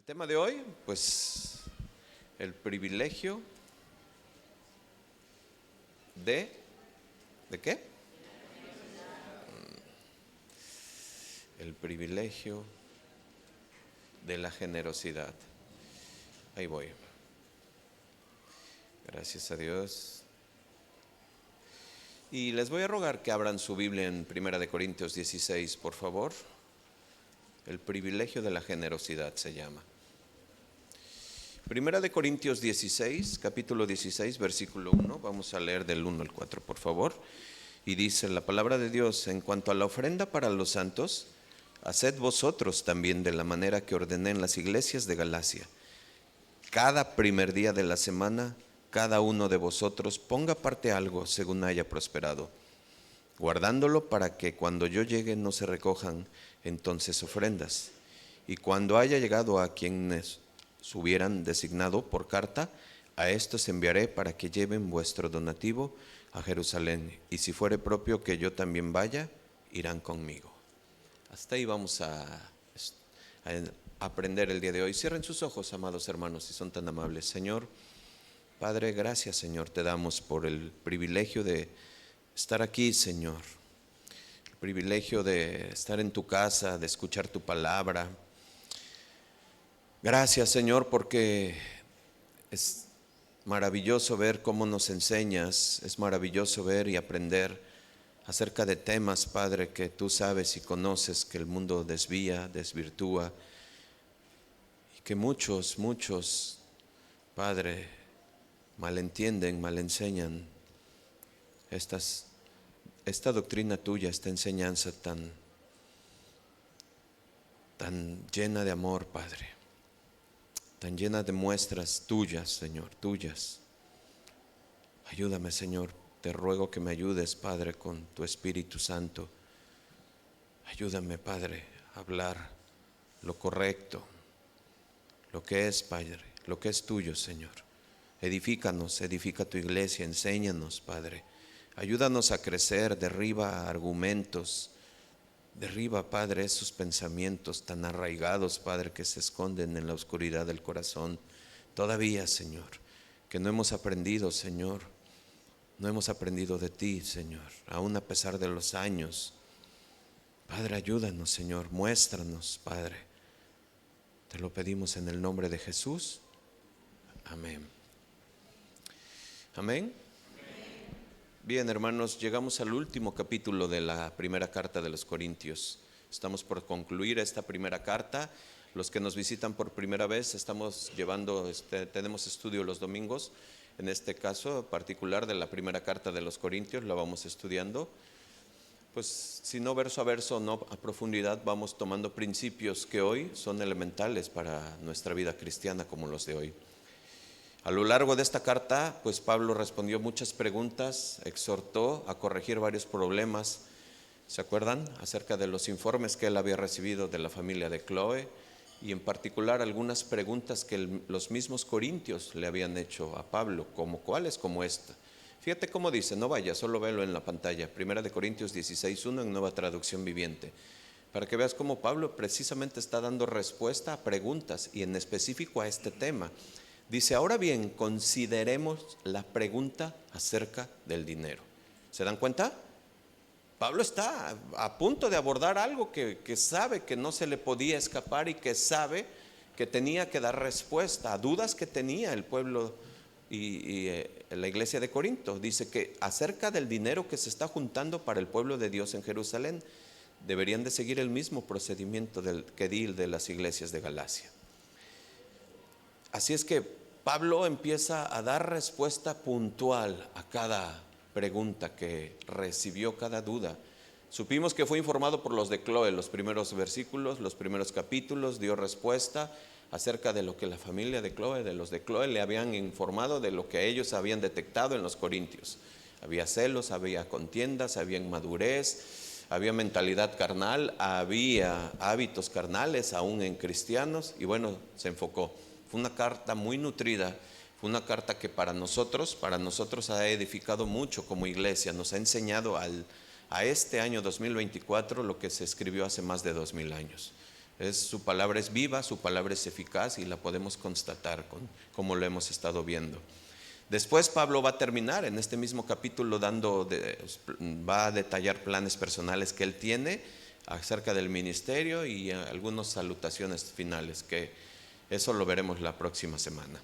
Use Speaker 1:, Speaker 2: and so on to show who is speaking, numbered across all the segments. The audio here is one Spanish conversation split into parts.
Speaker 1: tema de hoy, pues, el privilegio ¿de qué? El privilegio de la generosidad. Ahí voy. Gracias a Dios. Y les voy a rogar que abran su Biblia en 1 Corintios 16, por favor. El privilegio de la generosidad se llama. 1 Corintios 16, capítulo 16, versículo 1. Vamos a leer del 1 al 4, por favor. Y dice la palabra de Dios: en cuanto a la ofrenda para los santos, haced vosotros también de la manera que ordené en las iglesias de Galacia. Cada primer día de la semana, cada uno de vosotros ponga aparte algo según haya prosperado, guardándolo para que cuando yo llegue no se recojan entonces ofrendas. Y cuando haya llegado a quienes hubieran designado por carta, a estos enviaré para que lleven vuestro donativo a Jerusalén. Y si fuere propio que yo también vaya, irán conmigo. Hasta ahí vamos a aprender el día de hoy. Cierren sus ojos, amados hermanos, si son tan amables. Señor, Padre, gracias, Señor, te damos por el privilegio de estar aquí, Señor. El privilegio de estar en tu casa, de escuchar tu palabra. Gracias, Señor, porque es maravilloso ver cómo nos enseñas. Es maravilloso ver y aprender acerca de temas, Padre, que tú sabes y conoces que el mundo desvía, desvirtúa, y que muchos, Padre, malentienden, malenseñan esta doctrina tuya, esta enseñanza tan llena de amor, Padre, tan llena de muestras tuyas, Señor, tuyas. Ayúdame, Señor, te ruego que me ayudes, Padre, con tu Espíritu Santo. Ayúdame, Padre, a hablar lo correcto, lo que es, Padre, lo que es tuyo, Señor. Edifícanos, edifica tu iglesia, enséñanos, Padre. Ayúdanos a crecer, derriba argumentos, derriba, Padre, esos pensamientos tan arraigados, Padre, que se esconden en la oscuridad del corazón. Todavía, Señor, que no hemos aprendido, Señor, no hemos aprendido de ti, Señor, aún a pesar de los años. Padre, ayúdanos, Señor, muéstranos, Padre. Te lo pedimos en el nombre de Jesús. Amén. Amén. Bien, hermanos, llegamos al último capítulo de la primera carta de los Corintios. Estamos por concluir esta primera carta. Los que nos visitan por primera vez, estamos llevando, tenemos estudio los domingos. En este caso particular de la primera carta de los Corintios, la vamos estudiando. Pues si no verso a verso, no a profundidad, vamos tomando principios que hoy son elementales para nuestra vida cristiana como los de hoy. A lo largo de esta carta, pues Pablo respondió muchas preguntas, exhortó a corregir varios problemas. ¿Se acuerdan? Acerca de los informes que él había recibido de la familia de Cloé, y en particular algunas preguntas que los mismos corintios le habían hecho a Pablo, como cuáles, como esta. Fíjate cómo dice, no vaya, solo velo en la pantalla, 1 Corintios 16:1 en Nueva Traducción Viviente, para que veas cómo Pablo precisamente está dando respuesta a preguntas y en específico a este tema. Dice, ahora bien, consideremos la pregunta acerca del dinero. ¿Se dan cuenta? Pablo está a punto de abordar algo que sabe que no se le podía escapar y que sabe que tenía que dar respuesta a dudas que tenía el pueblo y la iglesia de Corinto. Dice que acerca del dinero que se está juntando para el pueblo de Dios en Jerusalén, deberían de seguir el mismo procedimiento que di de las iglesias de Galacia. Así es que Pablo empieza a dar respuesta puntual a cada pregunta que recibió, cada duda. Supimos que fue informado por los de Cloé, los primeros versículos, los primeros capítulos, dio respuesta acerca de lo que la familia de Cloé, de los de Cloé, le habían informado de lo que ellos habían detectado en los corintios. Había celos, había contiendas, había inmadurez, había mentalidad carnal, había hábitos carnales aún en cristianos, y bueno, se enfocó. Fue una carta muy nutrida, fue una carta que para nosotros ha edificado mucho como iglesia, nos ha enseñado a este año 2024 lo que se escribió hace más de 2000 años. Su palabra es viva, su palabra es eficaz y la podemos constatar como lo hemos estado viendo. Después Pablo va a terminar en este mismo capítulo va a detallar planes personales que él tiene acerca del ministerio y algunas salutaciones finales, que eso lo veremos la próxima semana.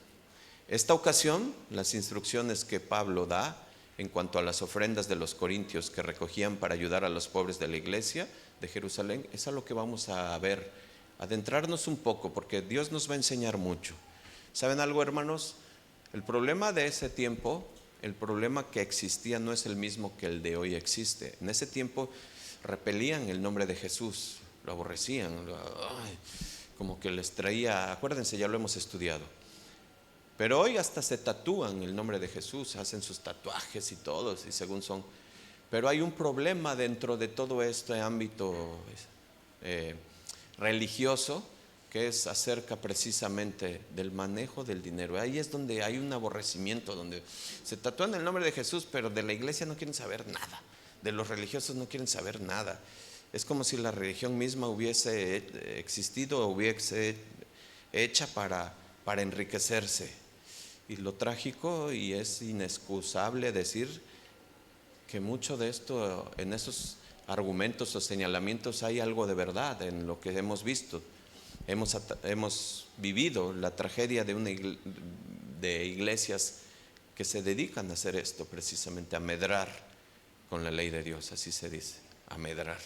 Speaker 1: Esta ocasión, las instrucciones que Pablo da en cuanto a las ofrendas de los corintios que recogían para ayudar a los pobres de la iglesia de Jerusalén, es a lo que vamos a ver, adentrarnos un poco, porque Dios nos va a enseñar mucho. ¿Saben algo, hermanos? El problema de ese tiempo, el problema que existía no es el mismo que el de hoy existe. En ese tiempo repelían el nombre de Jesús, lo aborrecían, como que les traía, acuérdense, ya lo hemos estudiado. Pero hoy hasta se tatúan el nombre de Jesús, hacen sus tatuajes y todos, y según son. Pero hay un problema dentro de todo este ámbito religioso, que es acerca precisamente del manejo del dinero. Ahí es donde hay un aborrecimiento, donde se tatúan el nombre de Jesús, pero de la iglesia no quieren saber nada, de los religiosos no quieren saber nada. Es como si la religión misma hubiese existido, hubiese hecha para enriquecerse. Y lo trágico, y es inexcusable decir que mucho de esto, en esos argumentos o señalamientos, hay algo de verdad en lo que hemos visto. Hemos vivido la tragedia de iglesias que se dedican a hacer esto, precisamente a medrar con la ley de Dios, así se dice, a medrar.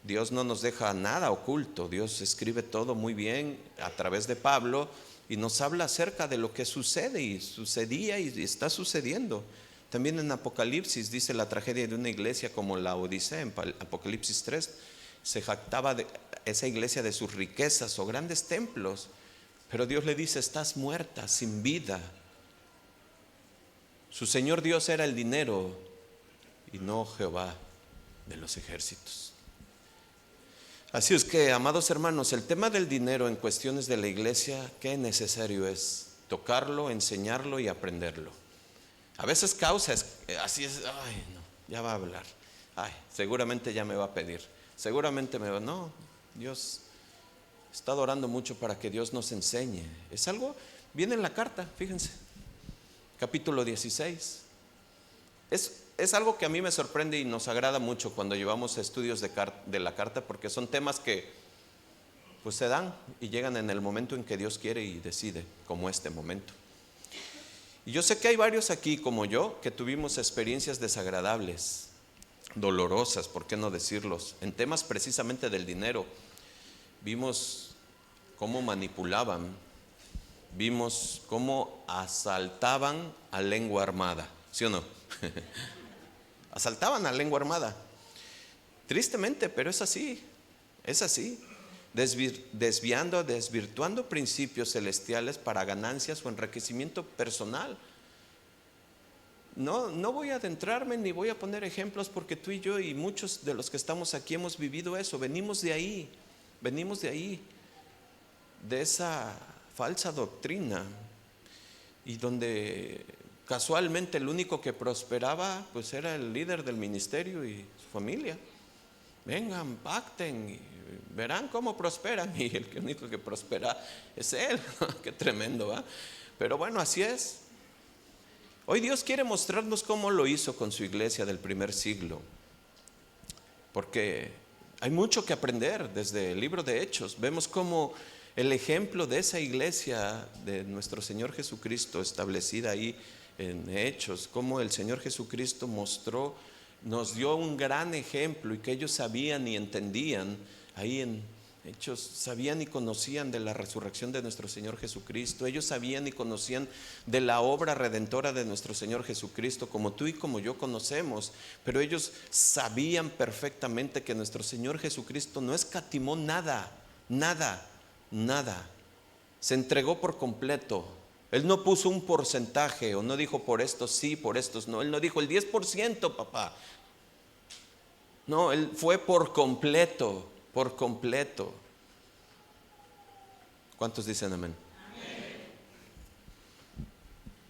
Speaker 1: Dios no nos deja nada oculto, Dios escribe todo muy bien a través de Pablo y nos habla acerca de lo que sucede y sucedía y está sucediendo. También en Apocalipsis dice la tragedia de una iglesia como la Odisea, en Apocalipsis 3, se jactaba de esa iglesia de sus riquezas o grandes templos, pero Dios le dice: estás muerta, sin vida. Su Señor Dios era el dinero y no Jehová de los ejércitos. Así es que, amados hermanos, el tema del dinero en cuestiones de la iglesia, qué necesario es tocarlo, enseñarlo y aprenderlo. A veces causa, así es, ay no, ya va a hablar, ay, seguramente ya me va a pedir, seguramente me va, no, Dios está orando mucho para que Dios nos enseñe. Es algo, viene en la carta, fíjense, capítulo 16. Es algo que a mí me sorprende y nos agrada mucho cuando llevamos estudios de la carta, porque son temas que pues se dan y llegan en el momento en que Dios quiere y decide, como este momento. Y yo sé que hay varios aquí como yo que tuvimos experiencias desagradables, dolorosas, ¿por qué no decirlos? En temas precisamente del dinero. Vimos cómo manipulaban, vimos cómo asaltaban a lengua armada, ¿sí o no? Asaltaban a lengua armada. Tristemente, pero es así, es así. Desvirtuando principios celestiales para ganancias o enriquecimiento personal. No voy a adentrarme ni voy a poner ejemplos, porque tú y yo y muchos de los que estamos aquí hemos vivido eso. Venimos de ahí, de esa falsa doctrina, y donde casualmente el único que prosperaba pues era el líder del ministerio y su familia. Vengan, pacten y verán cómo prosperan, y el único que prospera es él. Qué tremendo, ¿va? Pero bueno, así es. Hoy Dios quiere mostrarnos cómo lo hizo con su iglesia del primer siglo, porque hay mucho que aprender. Desde el libro de Hechos vemos cómo el ejemplo de esa iglesia de nuestro Señor Jesucristo, establecida ahí en Hechos, cómo el Señor Jesucristo nos dio un gran ejemplo, y que ellos sabían y entendían ahí en Hechos, sabían y conocían de la resurrección de nuestro Señor Jesucristo. Ellos sabían y conocían de la obra redentora de nuestro Señor Jesucristo, como tú y como yo conocemos. Pero ellos sabían perfectamente que nuestro Señor Jesucristo no escatimó nada. Se entregó por completo. Él no puso un porcentaje, o no dijo por estos sí, por estos no. Él no dijo el 10%, papá. No, Él fue por completo. ¿Cuántos dicen amén?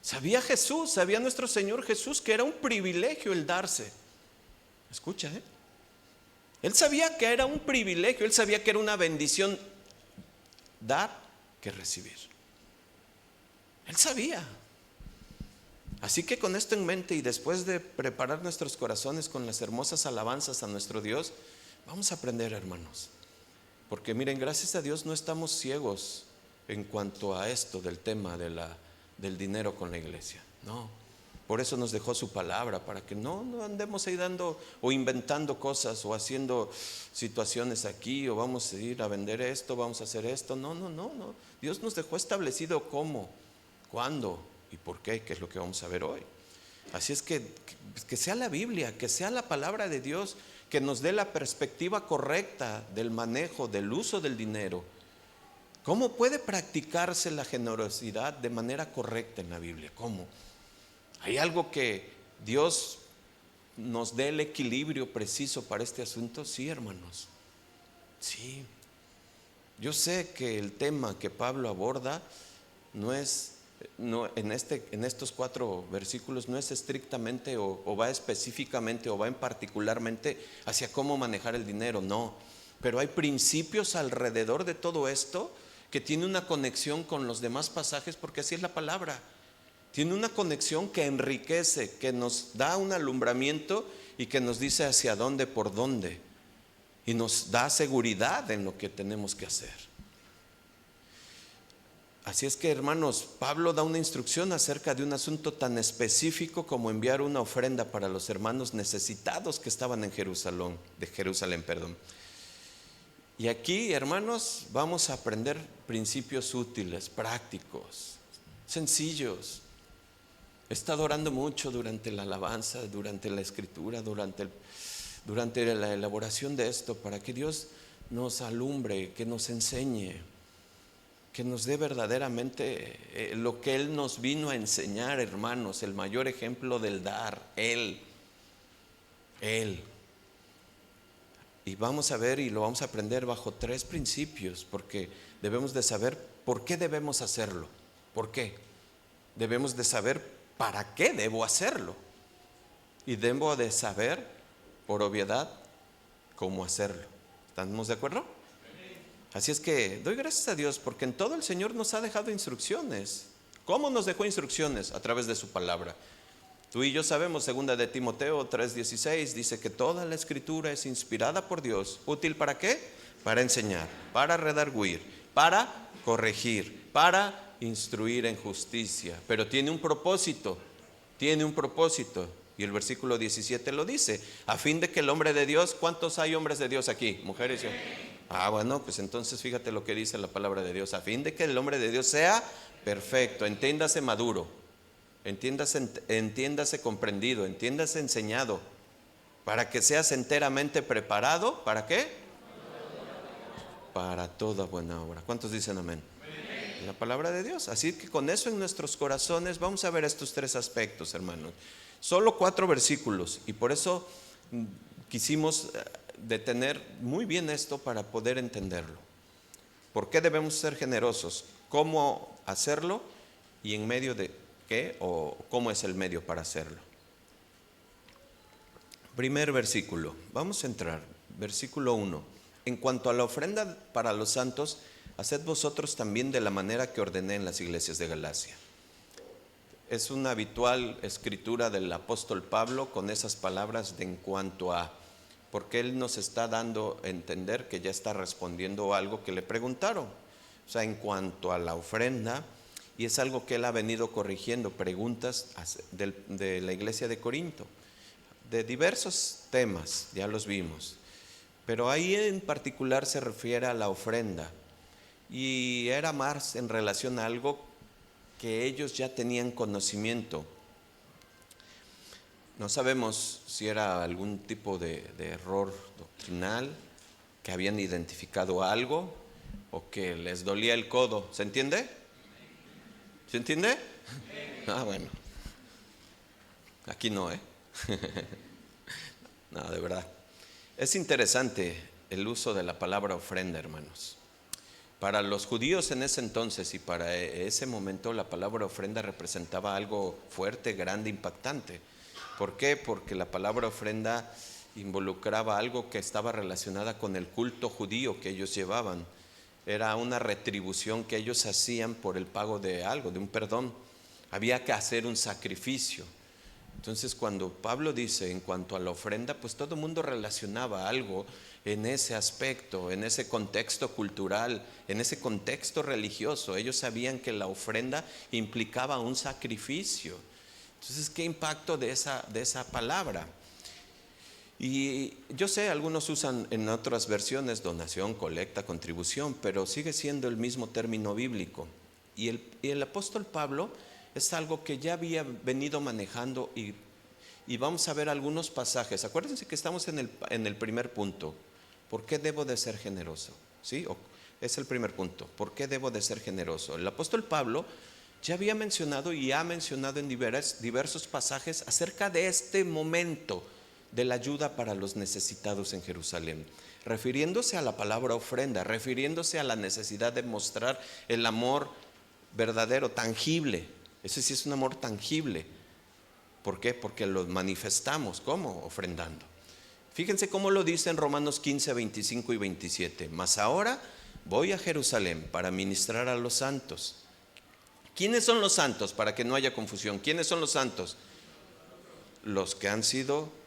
Speaker 1: Sabía Jesús, sabía nuestro Señor Jesús que era un privilegio el darse. Escucha, Él sabía que era un privilegio, él sabía que era una bendición dar que recibir. Él sabía. Así que con esto en mente y después de preparar nuestros corazones con las hermosas alabanzas a nuestro Dios, vamos a aprender, hermanos. Porque miren, gracias a Dios no estamos ciegos en cuanto a esto del tema del dinero con la iglesia. No, por eso nos dejó su palabra, para que no andemos ahí dando o inventando cosas o haciendo situaciones aquí, o vamos a ir a vender esto, vamos a hacer esto. No. Dios nos dejó establecido cómo, cuándo y por qué, que es lo que vamos a ver hoy. Así es que sea la Biblia, que sea la palabra de Dios, que nos dé la perspectiva correcta del manejo, del uso del dinero. ¿Cómo puede practicarse la generosidad de manera correcta en la Biblia? ¿Cómo? ¿Hay algo que Dios nos dé el equilibrio preciso para este asunto? Sí, hermanos. Sí. Yo sé que el tema que Pablo aborda en estos 4 versículos no es estrictamente o va específicamente o va en particularmente hacia cómo manejar el dinero, no. Pero hay principios alrededor de todo esto que tiene una conexión con los demás pasajes, porque así es la palabra. Tiene una conexión que enriquece, que nos da un alumbramiento y que nos dice hacia dónde, por dónde, y nos da seguridad en lo que tenemos que hacer. Así es que, hermanos, Pablo da una instrucción acerca de un asunto tan específico como enviar una ofrenda para los hermanos necesitados que estaban en Jerusalén. Y aquí, hermanos, vamos a aprender principios útiles, prácticos, sencillos. He estado orando mucho durante la alabanza, durante la escritura, durante la elaboración de esto, para que Dios nos alumbre, que nos enseñe, que nos dé verdaderamente lo que Él nos vino a enseñar, hermanos, el mayor ejemplo del dar, Él. Y vamos a ver y lo vamos a aprender bajo 3 principios, porque debemos de saber por qué debemos hacerlo. ¿Por qué? Debemos de saber para qué debo hacerlo. Y debo de saber, por obviedad, cómo hacerlo. ¿Estamos de acuerdo? Así es que doy gracias a Dios porque en todo el Señor nos ha dejado instrucciones. ¿Cómo nos dejó instrucciones? A través de su palabra. Tú y yo sabemos, 2 de Timoteo 3:16, dice que toda la escritura es inspirada por Dios. ¿Útil para qué? Para enseñar, para redarguir, para corregir, para instruir en justicia. Pero tiene un propósito. Y el versículo 17 lo dice, a fin de que el hombre de Dios, ¿cuántos hay hombres de Dios aquí? Mujeres. Bueno, pues entonces fíjate lo que dice la palabra de Dios, a fin de que el hombre de Dios sea perfecto, entiéndase maduro, entiéndase comprendido, entiéndase enseñado, para que seas enteramente preparado, ¿para qué? Para toda buena obra. ¿Cuántos dicen amén? La palabra de Dios. Así que con eso en nuestros corazones vamos a ver estos 3 aspectos, hermanos. Solo 4 versículos, y por eso quisimos detener muy bien esto para poder entenderlo. ¿Por qué debemos ser generosos? ¿Cómo hacerlo? ¿Y en medio de qué? ¿O cómo es el medio para hacerlo? Primer versículo. Vamos a entrar. Versículo 1. En cuanto a la ofrenda para los santos, haced vosotros también de la manera que ordené en las iglesias de Galacia. Es una habitual escritura del apóstol Pablo con esas palabras de en cuanto a, porque él nos está dando a entender que ya está respondiendo algo que le preguntaron. O sea, en cuanto a la ofrenda, y es algo que él ha venido corrigiendo, preguntas de la iglesia de Corinto, de diversos temas, ya los vimos. Pero ahí en particular se refiere a la ofrenda, y era más en relación a algo que ellos ya tenían conocimiento. No sabemos si era algún tipo de error doctrinal, que habían identificado algo o que les dolía el codo. ¿Se entiende? ¿Se entiende? Bueno. Aquí no, No, de verdad. Es interesante el uso de la palabra ofrenda, hermanos. Para los judíos en ese entonces y para ese momento la palabra ofrenda representaba algo fuerte, grande, impactante. ¿Por qué? Porque la palabra ofrenda involucraba algo que estaba relacionada con el culto judío que ellos llevaban. Era una retribución que ellos hacían por el pago de algo, de un perdón. Había que hacer un sacrificio. Entonces cuando Pablo dice en cuanto a la ofrenda, pues todo el mundo relacionaba algo en ese aspecto, en ese contexto cultural, en ese contexto religioso. Ellos sabían que la ofrenda implicaba un sacrificio. Entonces, ¿qué impacto de esa palabra? Y yo sé, algunos usan en otras versiones donación, colecta, contribución, pero sigue siendo el mismo término bíblico. Y el apóstol Pablo es algo que ya había venido manejando y vamos a ver algunos pasajes. Acuérdense que estamos en el primer punto. ¿Por qué debo de ser generoso? ¿Sí? Es el primer punto. ¿Por qué debo de ser generoso? El apóstol Pablo ya había mencionado y ha mencionado en diversos pasajes acerca de este momento de la ayuda para los necesitados en Jerusalén, refiriéndose a la palabra ofrenda, refiriéndose a la necesidad de mostrar el amor verdadero, tangible. Ese sí es un amor tangible. ¿Por qué? Porque lo manifestamos. ¿Cómo? Ofrendando. Fíjense cómo lo dice en Romanos 15, 25 y 27. Mas ahora voy a Jerusalén para ministrar a los santos. ¿Quiénes son los santos? Para que no haya confusión. ¿Quiénes son los santos? Los que han sido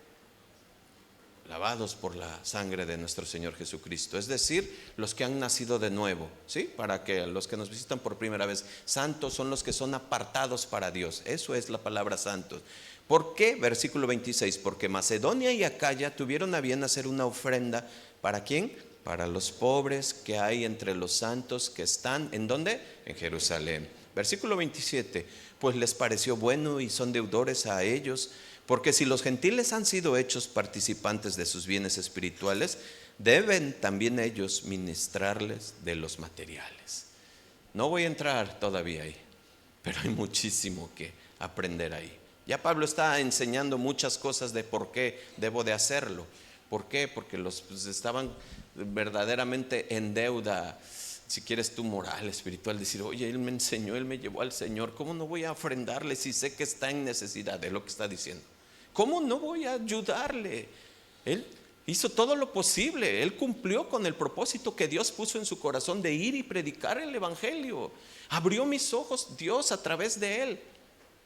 Speaker 1: lavados por la sangre de nuestro Señor Jesucristo, es decir, los que han nacido de nuevo, ¿sí? Para que los que nos visitan por primera vez, santos son los que son apartados para Dios. Eso es la palabra santos. ¿Por qué? Versículo 26, porque Macedonia y Acaya tuvieron a bien hacer una ofrenda. ¿Para quién? Para los pobres que hay entre los santos que están, ¿en dónde? En Jerusalén. Versículo 27, pues les pareció bueno y son deudores a ellos, porque si los gentiles han sido hechos participantes de sus bienes espirituales, deben también ellos ministrarles de los materiales. No voy a entrar todavía ahí, pero hay muchísimo que aprender ahí. Ya Pablo está enseñando muchas cosas de por qué debo de hacerlo. ¿Por qué? Porque los estaban verdaderamente en deuda, si quieres tú, moral, espiritual, decir, oye, él me enseñó, él me llevó al Señor, ¿cómo no voy a ofrendarle si sé que está en necesidad? Es lo que está diciendo. ¿Cómo no voy a ayudarle? Él hizo todo lo posible, él cumplió con el propósito que Dios puso en su corazón de ir y predicar el evangelio. Abrió mis ojos Dios a través de él.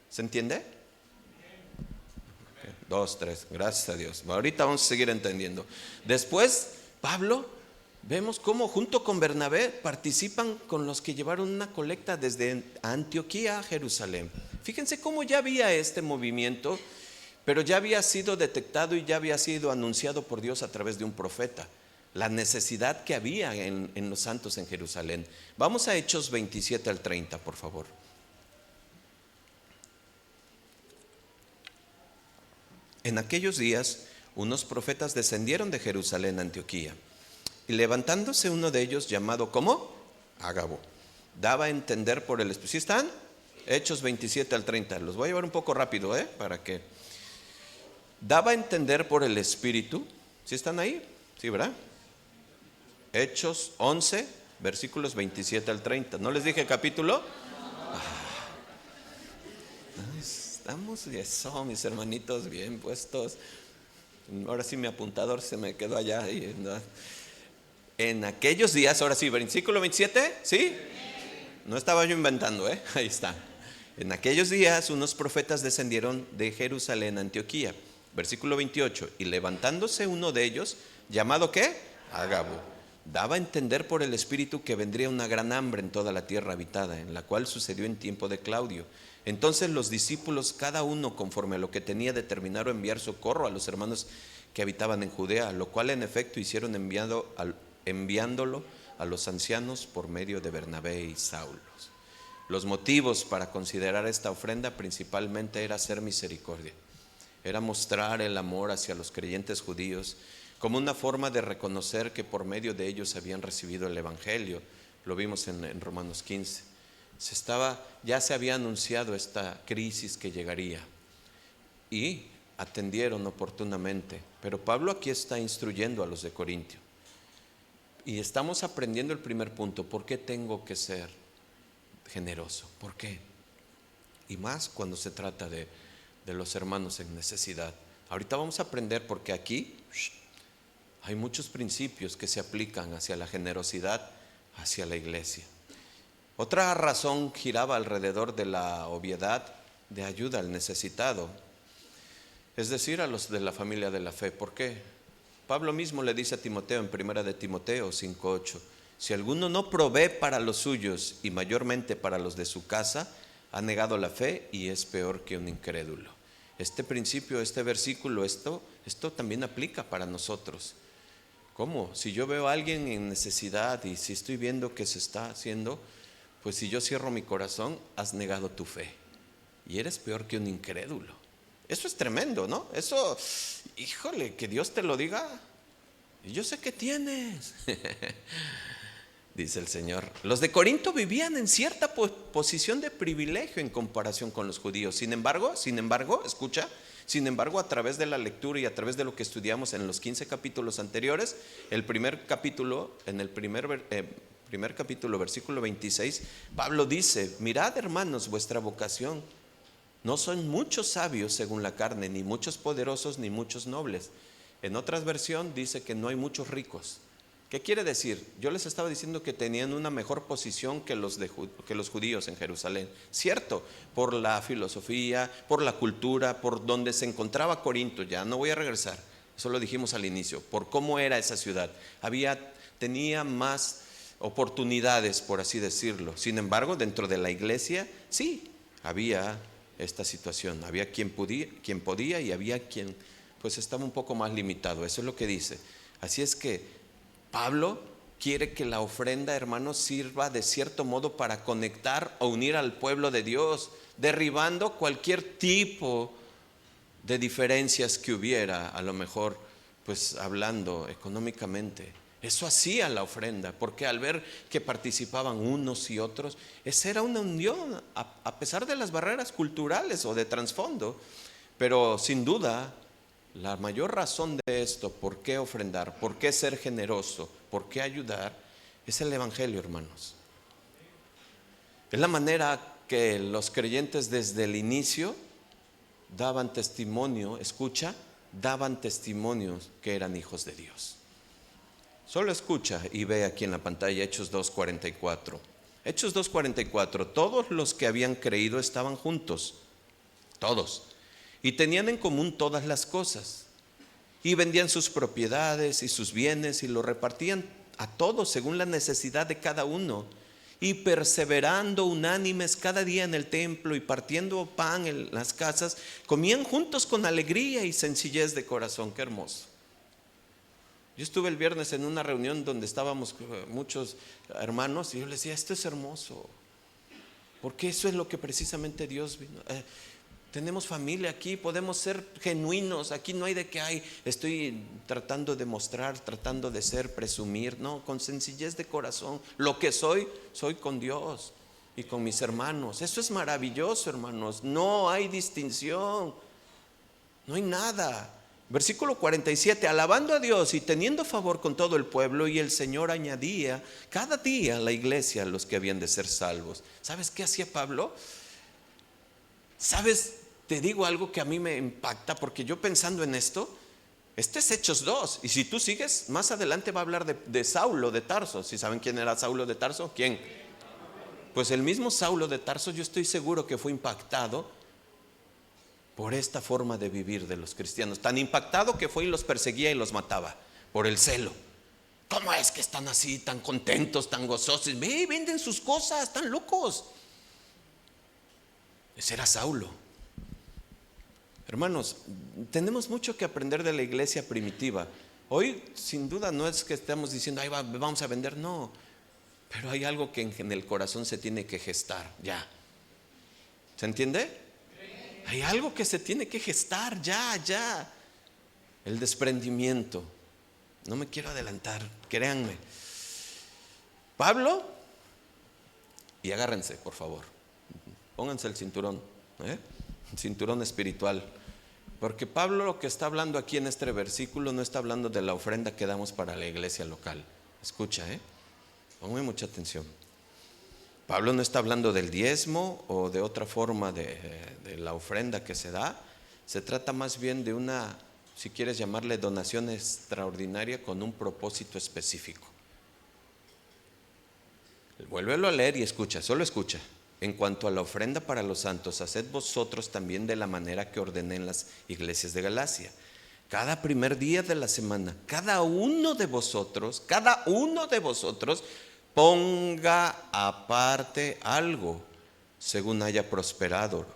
Speaker 1: ¿Se entiende? 2, 3, gracias a Dios. Ahorita vamos a seguir entendiendo. Después, Pablo, vemos cómo junto con Bernabé participan con los que llevaron una colecta desde Antioquía a Jerusalén. Fíjense cómo ya había este movimiento, pero ya había sido detectado y ya había sido anunciado por Dios a través de un profeta, la necesidad que había en los santos en Jerusalén. Vamos a Hechos 27 al 30, por favor. En aquellos días, unos profetas descendieron de Jerusalén a Antioquía, y levantándose uno de ellos, llamado ¿cómo? Ágabo, daba a entender por el Espíritu. ¿Sí están? Hechos 27 al 30. Los voy a llevar un poco rápido, para que daba a entender por el Espíritu. ¿Sí están ahí? Sí, ¿verdad? Hechos 11, versículos 27 al 30. ¿No les dije capítulo? Estamos, eso, mis hermanitos, bien puestos. Ahora sí mi apuntador se me quedó allá. En aquellos días, ahora sí, versículo 27, ¿sí? No estaba yo inventando, ahí está. En aquellos días unos profetas descendieron de Jerusalén a Antioquía. Versículo 28, y levantándose uno de ellos, llamado ¿qué? Ágabo, daba a entender por el Espíritu que vendría una gran hambre en toda la tierra habitada, en la cual sucedió en tiempo de Claudio. Entonces los discípulos, cada uno conforme a lo que tenía, determinaron enviar socorro a los hermanos que habitaban en Judea, lo cual en efecto hicieron enviándolo a los ancianos por medio de Bernabé y Saulo. Los motivos para considerar esta ofrenda principalmente era hacer misericordia, era mostrar el amor hacia los creyentes judíos como una forma de reconocer que por medio de ellos habían recibido el evangelio. Lo vimos en Romanos 15. Ya se había anunciado esta crisis que llegaría y atendieron oportunamente. Pero Pablo aquí está instruyendo a los de Corintio y estamos aprendiendo el primer punto. ¿Por qué tengo que ser generoso? ¿Por qué? Y más cuando se trata de los hermanos en necesidad. Ahorita vamos a aprender porque aquí hay muchos principios que se aplican hacia la generosidad, hacia la iglesia. Otra razón giraba alrededor de la obviedad de ayuda al necesitado, es decir, a los de la familia de la fe. ¿Por qué? Pablo mismo le dice a Timoteo en 1 de Timoteo 5:8: si alguno no provee para los suyos y mayormente para los de su casa, ha negado la fe y es peor que un incrédulo. Este principio, este versículo, esto también aplica para nosotros. ¿Cómo? Si yo veo a alguien en necesidad y si estoy viendo que se está haciendo, pues si yo cierro mi corazón, has negado tu fe y eres peor que un incrédulo. Eso es tremendo, ¿no? Eso, híjole, que Dios te lo diga. Y yo sé que tienes. Dice el Señor. Los de Corinto vivían en cierta posición de privilegio en comparación con los judíos. Sin embargo, escucha, a través de la lectura y a través de lo que estudiamos en los 15 capítulos anteriores, el primer capítulo, en el primer capítulo, versículo 26, Pablo dice: mirad, hermanos, vuestra vocación. No son muchos sabios según la carne, ni muchos poderosos, ni muchos nobles. En otra versión dice que no hay muchos ricos. ¿Qué quiere decir? Yo les estaba diciendo que tenían una mejor posición que los judíos en Jerusalén. Cierto, por la filosofía, por la cultura, por donde se encontraba Corinto. Ya no voy a regresar, eso lo dijimos al inicio, por cómo era esa ciudad. Tenía más oportunidades, por así decirlo. Sin embargo, dentro de la iglesia, sí, había esta situación. Había quien podía y había quien pues estaba un poco más limitado. Eso es lo que dice. Así es que Pablo quiere que la ofrenda, hermanos, sirva de cierto modo para conectar o unir al pueblo de Dios, derribando cualquier tipo de diferencias que hubiera, a lo mejor pues hablando económicamente. Eso hacía la ofrenda, porque al ver que participaban unos y otros, esa era una unión, a pesar de las barreras culturales o de trasfondo. Pero sin duda, la mayor razón de esto, por qué ofrendar, por qué ser generoso, por qué ayudar, es el evangelio, hermanos. Es la manera que los creyentes desde el inicio daban testimonio, daban testimonios que eran hijos de Dios. Solo escucha y ve aquí en la pantalla Hechos 2:44. Hechos 2:44. Todos los que habían creído estaban juntos, todos, y tenían en común todas las cosas, y vendían sus propiedades y sus bienes y lo repartían a todos según la necesidad de cada uno, y perseverando unánimes cada día en el templo y partiendo pan en las casas, comían juntos con alegría y sencillez de corazón. Qué hermoso. Yo estuve el viernes en una reunión donde estábamos muchos hermanos y yo les decía: esto es hermoso, porque eso es lo que precisamente Dios vino. Tenemos familia aquí, podemos ser genuinos, aquí no hay de que estoy tratando de mostrar, tratando de ser, presumir. No, con sencillez de corazón, lo que soy con Dios y con mis hermanos. Eso es maravilloso, hermanos. No hay distinción, no hay nada. Versículo 47, alabando a Dios y teniendo favor con todo el pueblo, y el Señor añadía cada día a la iglesia a los que habían de ser salvos. ¿Sabes qué hacía Pablo? ¿Sabes? Te digo algo que a mí me impacta, porque yo pensando en esto, este es Hechos 2, y si tú sigues, más adelante va a hablar de Saulo de Tarso. ¿Sí saben quién era Saulo de Tarso? ¿Quién? Pues el mismo Saulo de Tarso, yo estoy seguro que fue impactado por esta forma de vivir de los cristianos. Tan impactado que fue y los perseguía y los mataba por el celo. ¿Cómo es que están así, tan contentos, tan gozosos? Venden sus cosas, están locos. Ese era Saulo. Hermanos, tenemos mucho que aprender de la iglesia primitiva. Hoy sin duda no es que estemos diciendo vamos a vender, no. Pero hay algo que en el corazón se tiene que gestar ya. ¿Se entiende? Hay algo que se tiene que gestar ya. El desprendimiento. No me quiero adelantar, créanme. Pablo, y agárrense por favor, pónganse el cinturón, cinturón espiritual, porque Pablo lo que está hablando aquí en este versículo no está hablando de la ofrenda que damos para la iglesia local. Escucha, ponme mucha atención. Pablo no está hablando del diezmo o de otra forma de la ofrenda que se da, Se trata más bien de una, si quieres llamarle donación extraordinaria con un propósito específico. Vuélvelo a leer y escucha, solo escucha. En cuanto a la ofrenda para los santos, haced vosotros también de la manera que ordené en las iglesias de Galacia. Cada primer día de la semana, cada uno de vosotros, ponga aparte algo, según haya prosperado,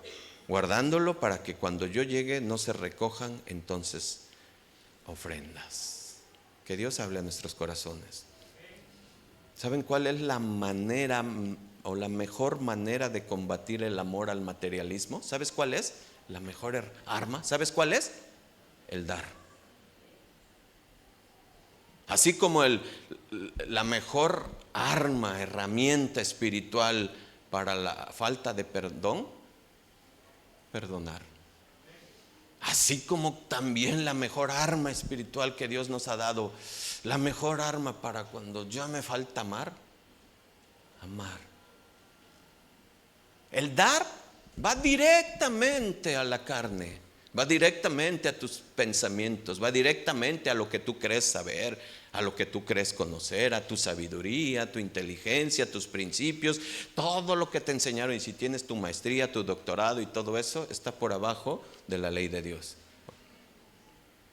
Speaker 1: guardándolo para que cuando yo llegue no se recojan entonces ofrendas. Que Dios hable a nuestros corazones. ¿Saben cuál es la manera o la mejor manera de combatir el amor al materialismo? ¿Sabes cuál es? La mejor arma. ¿Sabes cuál es? El dar. Así como la mejor arma, herramienta espiritual para la falta de perdón, perdonar. Así como también la mejor arma espiritual que Dios nos ha dado, la mejor arma para cuando ya me falta amar. El dar va directamente a la carne, va directamente a tus pensamientos, va directamente a lo que tú crees saber, a lo que tú crees conocer, a tu sabiduría, a tu inteligencia, a tus principios, todo lo que te enseñaron. Y si tienes tu maestría, tu doctorado y todo eso, está por abajo de la ley de Dios.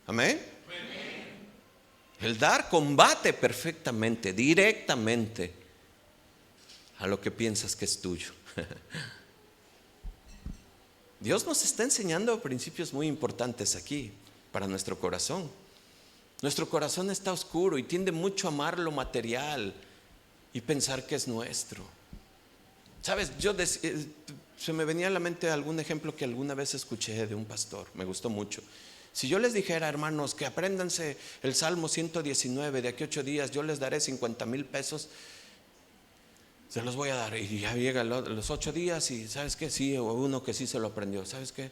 Speaker 1: Amén. El dar combate perfectamente, directamente a lo que piensas que es tuyo. Dios nos está enseñando principios muy importantes aquí para nuestro corazón. Nuestro corazón está oscuro y tiende mucho a amar lo material y pensar que es nuestro. Sabes, se me venía a la mente algún ejemplo que alguna vez escuché de un pastor, me gustó mucho. Si yo les dijera, hermanos, que apréndanse el Salmo 119, de aquí a 8 días yo les daré 50,000 pesos, se los voy a dar. Y ya llega los 8 días y ¿sabes qué? Sí, o uno que sí se lo aprendió, ¿sabes qué?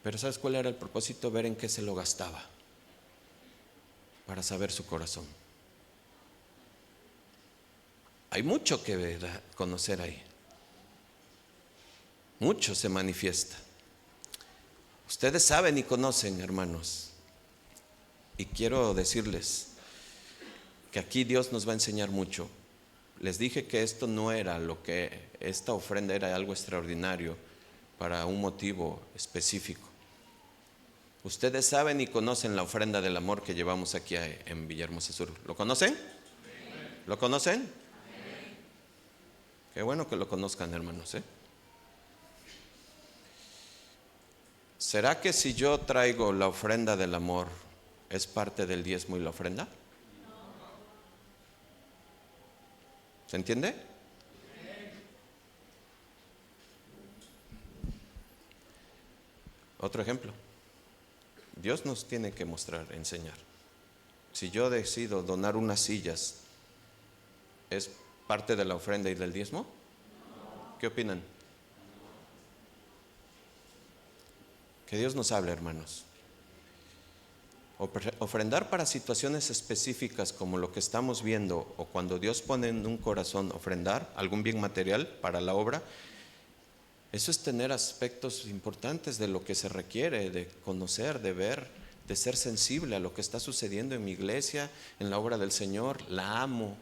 Speaker 1: Pero ¿sabes cuál era el propósito? Ver en qué se lo gastaba, para saber su corazón. Hay mucho que conocer ahí. Mucho se manifiesta. Ustedes saben y conocen, hermanos. Y quiero decirles que aquí Dios nos va a enseñar mucho. Les dije que esto no era esta ofrenda era algo extraordinario para un motivo específico. Ustedes saben y conocen la ofrenda del amor que llevamos aquí en Villahermosa Sur. ¿Lo conocen? ¿Lo conocen? Qué bueno que lo conozcan, hermanos, ¿eh? ¿Será que si yo traigo la ofrenda del amor, es parte del diezmo y la ofrenda? ¿Se entiende? Otro ejemplo. Dios nos tiene que mostrar, enseñar. Si yo decido donar unas sillas, ¿es parte de la ofrenda y del diezmo? ¿Qué opinan? Que Dios nos hable, hermanos. Ofrendar para situaciones específicas como lo que estamos viendo, o cuando Dios pone en un corazón ofrendar algún bien material para la obra, eso es tener aspectos importantes de lo que se requiere, de conocer, de ver, de ser sensible a lo que está sucediendo en mi iglesia, en la obra del Señor. La amo,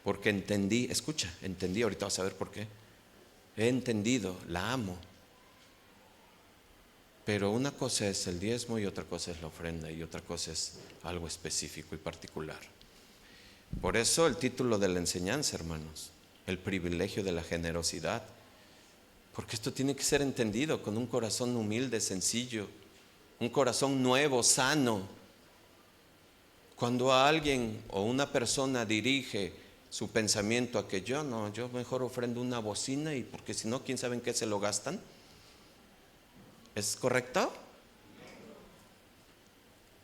Speaker 1: porque entendí, escucha, entendí, ahorita vas a ver por qué. He entendido, la amo. Pero una cosa es el diezmo y otra cosa es la ofrenda y otra cosa es algo específico y particular. Por eso el título de la enseñanza, hermanos, el privilegio de la generosidad. Porque esto tiene que ser entendido con un corazón humilde, sencillo, un corazón nuevo, sano. Cuando a alguien o una persona dirige su pensamiento a que yo mejor ofrendo una bocina, y porque si no, quién sabe en qué se lo gastan. ¿Es correcto?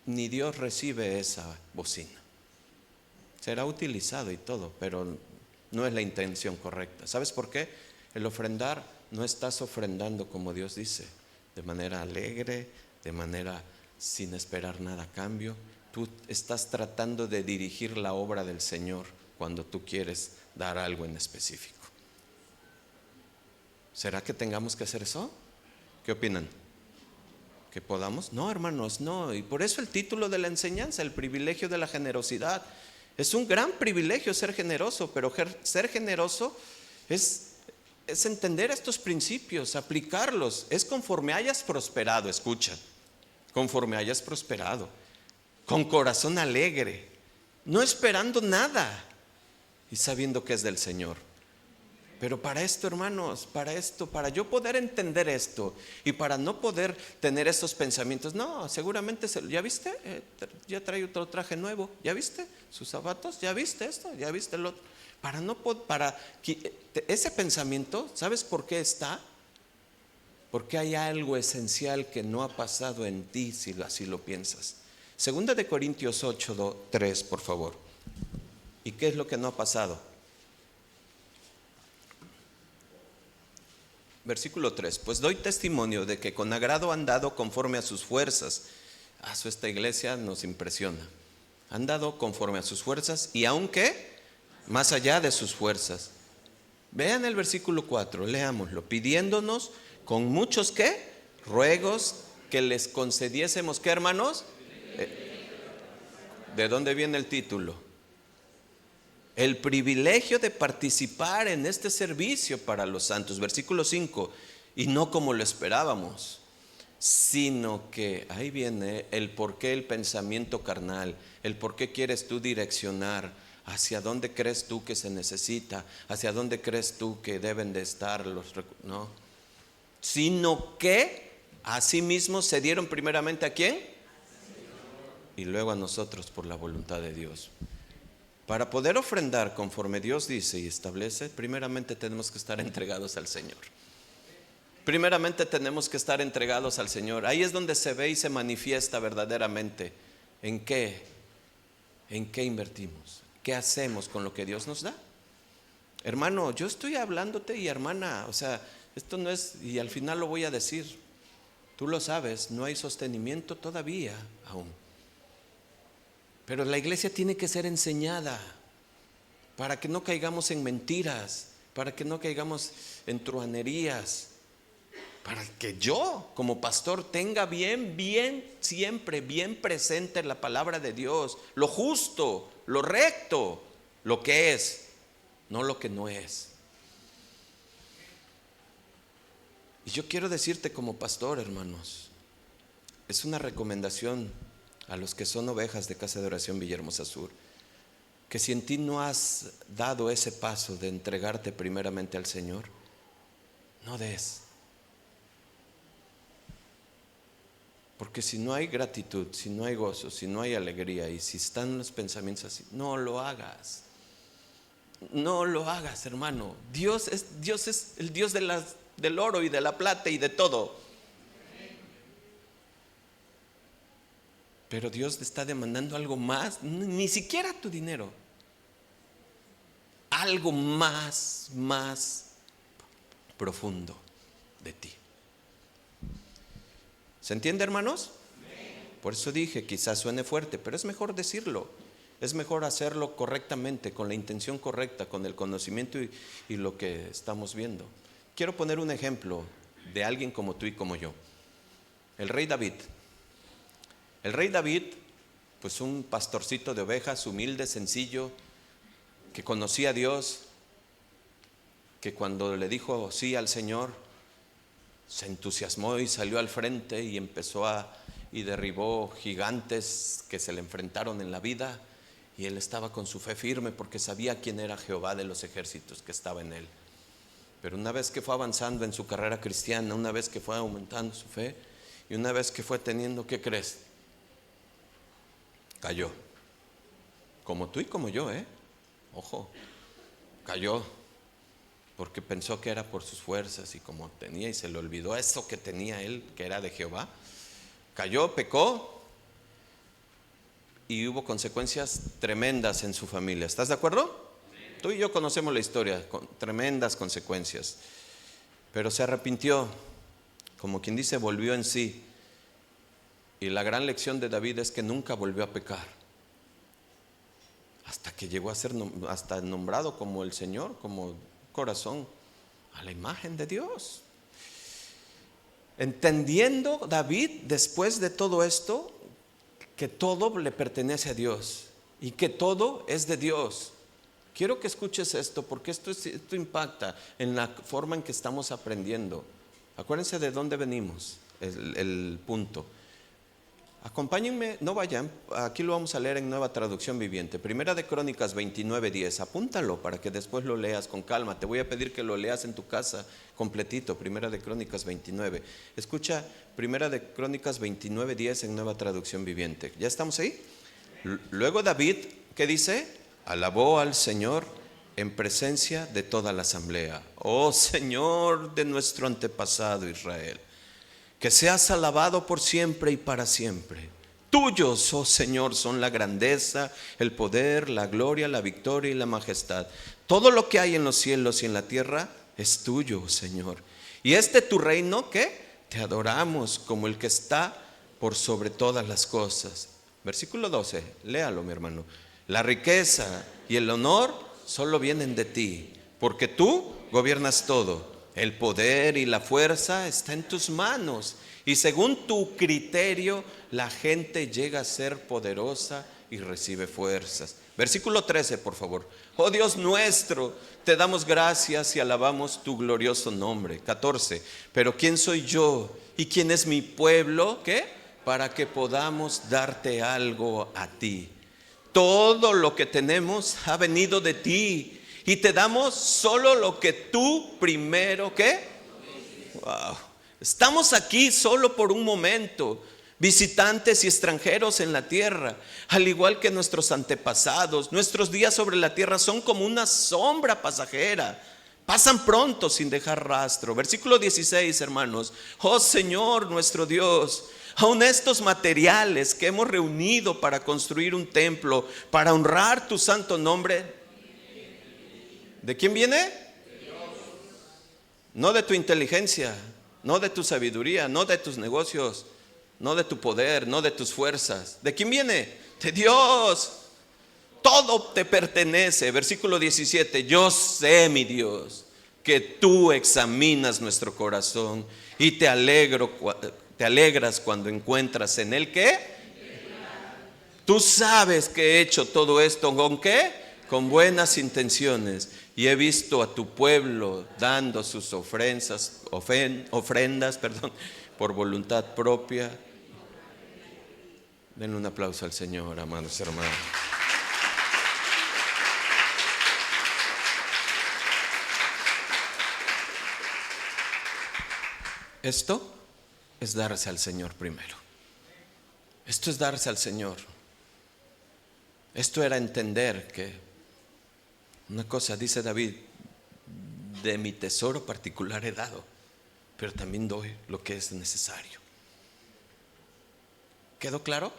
Speaker 1: Ni Dios recibe esa bocina. Será utilizado y todo, pero no es la intención correcta. ¿Sabes por qué? El ofrendar, no estás ofrendando como Dios dice, de manera alegre, de manera sin esperar nada a cambio. Tú estás tratando de dirigir la obra del Señor cuando tú quieres dar algo en específico. ¿Será que tengamos que hacer eso? ¿Qué opinan? ¿Que podamos? No, hermanos, no. Y por eso el título de la enseñanza, el privilegio de la generosidad. Es un gran privilegio ser generoso, pero ser generoso es entender estos principios, aplicarlos. Es conforme hayas prosperado, escucha, conforme hayas prosperado, con corazón alegre, no esperando nada y sabiendo que es del Señor. Pero para esto, hermanos, para yo poder entender esto y para no poder tener esos pensamientos, no, seguramente, ¿ya viste? Ya trae otro traje nuevo, ¿ya viste? Sus zapatos, ¿ya viste esto? ¿Ya viste el otro? Ese pensamiento, ¿sabes por qué está? Porque hay algo esencial que no ha pasado en ti, si así lo piensas. Segunda de Corintios 8, 3, por favor. ¿Y qué es lo que no ha pasado? Versículo 3, pues doy testimonio de que con agrado han dado conforme a sus fuerzas. Esta iglesia nos impresiona. Han dado conforme a sus fuerzas y aunque más allá de sus fuerzas. Vean el versículo 4, leámoslo. Pidiéndonos con muchos ¿qué? Ruegos que les concediésemos, ¿qué, hermanos? ¿De dónde viene el título? El privilegio de participar en este servicio para los santos. Versículo 5, y no como lo esperábamos, sino que, ahí viene el por qué el pensamiento carnal, el por qué quieres tú direccionar, hacia dónde crees tú que se necesita, hacia dónde crees tú que deben de estar los recursos, no. Sino que asimismo se dieron primeramente ¿a quién? Y luego a nosotros por la voluntad de Dios. Para poder ofrendar conforme Dios dice y establece, primeramente tenemos que estar entregados al Señor. Primeramente tenemos que estar entregados al Señor. Ahí es donde se ve y se manifiesta verdaderamente en qué invertimos, qué hacemos con lo que Dios nos da. Hermano, yo estoy hablándote y hermana, o sea, esto no es, y al final lo voy a decir, tú lo sabes, no hay sostenimiento todavía aún. Pero la iglesia tiene que ser enseñada para que no caigamos en mentiras, para que no caigamos en truhanerías, para que yo como pastor tenga siempre bien presente la palabra de Dios, lo justo, lo recto, lo que es, no lo que no es. Y yo quiero decirte como pastor, hermanos, es una recomendación a los que son ovejas de Casa de Oración Villahermosa Sur, que si en ti no has dado ese paso de entregarte primeramente al Señor, no des. Porque si no hay gratitud, si no hay gozo, si no hay alegría y si están los pensamientos así, no lo hagas. No lo hagas, hermano. Dios es el Dios del oro y de la plata y de todo. Pero Dios te está demandando algo más, ni siquiera tu dinero. Algo más profundo de ti. ¿Se entiende, hermanos? Por eso dije, quizás suene fuerte, pero es mejor decirlo. Es mejor hacerlo correctamente, con la intención correcta, con el conocimiento y lo que estamos viendo. Quiero poner un ejemplo de alguien como tú y como yo. El rey David. El rey David, pues un pastorcito de ovejas, humilde, sencillo, que conocía a Dios, que cuando le dijo sí al Señor, se entusiasmó y salió al frente y y derribó gigantes que se le enfrentaron en la vida, y él estaba con su fe firme porque sabía quién era Jehová de los ejércitos que estaba en él. Pero una vez que fue avanzando en su carrera cristiana, una vez que fue aumentando su fe y una vez que fue teniendo, ¿qué crees? Cayó. Como tú y como yo, ojo, cayó porque pensó que era por sus fuerzas y como tenía y se le olvidó eso que tenía él, que era de Jehová. Cayó, pecó y hubo consecuencias tremendas en su familia. ¿Estás de acuerdo? Tú y yo conocemos la historia, con tremendas consecuencias. Pero se arrepintió, como quien dice, volvió en sí. Y la gran lección de David es que nunca volvió a pecar, hasta que llegó a ser hasta nombrado como el Señor, como corazón a la imagen de Dios. Entendiendo David después de todo esto que todo le pertenece a Dios y que todo es de Dios. Quiero que escuches esto porque esto impacta en la forma en que estamos aprendiendo. Acuérdense de dónde venimos, el punto. Acompáñenme, no vayan, aquí lo vamos a leer en Nueva Traducción Viviente. Primera de Crónicas 29:10, apúntalo para que después lo leas con calma. Te voy a pedir que lo leas en tu casa completito, Primera de Crónicas 29. Escucha, Primera de Crónicas 29:10 en Nueva Traducción Viviente. ¿Ya estamos ahí? Luego David, ¿qué dice? Alabó al Señor en presencia de toda la asamblea. Oh Señor de nuestro antepasado Israel, que seas alabado por siempre y para siempre. Tuyos, oh Señor, son la grandeza, el poder, la gloria, la victoria y la majestad. Todo lo que hay en los cielos y en la tierra es tuyo, Señor. Y tu reino, ¿qué? Te adoramos como el que está por sobre todas las cosas. Versículo 12, léalo, mi hermano. La riqueza y el honor solo vienen de ti, porque tú gobiernas todo. El poder y la fuerza está en tus manos, y según tu criterio la gente llega a ser poderosa y recibe fuerzas. Versículo 13, por favor. Oh Dios nuestro, te damos gracias y alabamos tu glorioso nombre. 14. Pero ¿quién soy yo y quién es mi pueblo? ¿Qué? Para que podamos darte algo a ti. Todo lo que tenemos ha venido de ti, y te damos solo lo que tú primero, ¿qué? Wow. Estamos aquí solo por un momento, visitantes y extranjeros en la tierra, al igual que nuestros antepasados. Nuestros días sobre la tierra son como una sombra pasajera, pasan pronto sin dejar rastro. Versículo 16, hermanos. Oh Señor nuestro Dios, aun estos materiales que hemos reunido para construir un templo, para honrar tu santo nombre, ¿de quién viene? No de tu inteligencia, no de tu sabiduría, no de tus negocios, no de tu poder, no de tus fuerzas. ¿De quién viene? De Dios. Todo te pertenece. Versículo 17. Yo sé, mi Dios, que tú examinas nuestro corazón y te alegras cuando encuentras en él ¿qué? Tú sabes que he hecho todo esto ¿con qué? Con buenas intenciones, y he visto a tu pueblo dando sus ofrendas, por voluntad propia. Denle un aplauso al Señor, amados hermanos. Esto es darse al Señor primero. Esto es darse al Señor. Esto era entender que una cosa, dice David, de mi tesoro particular he dado, pero también doy lo que es necesario. ¿Quedó claro?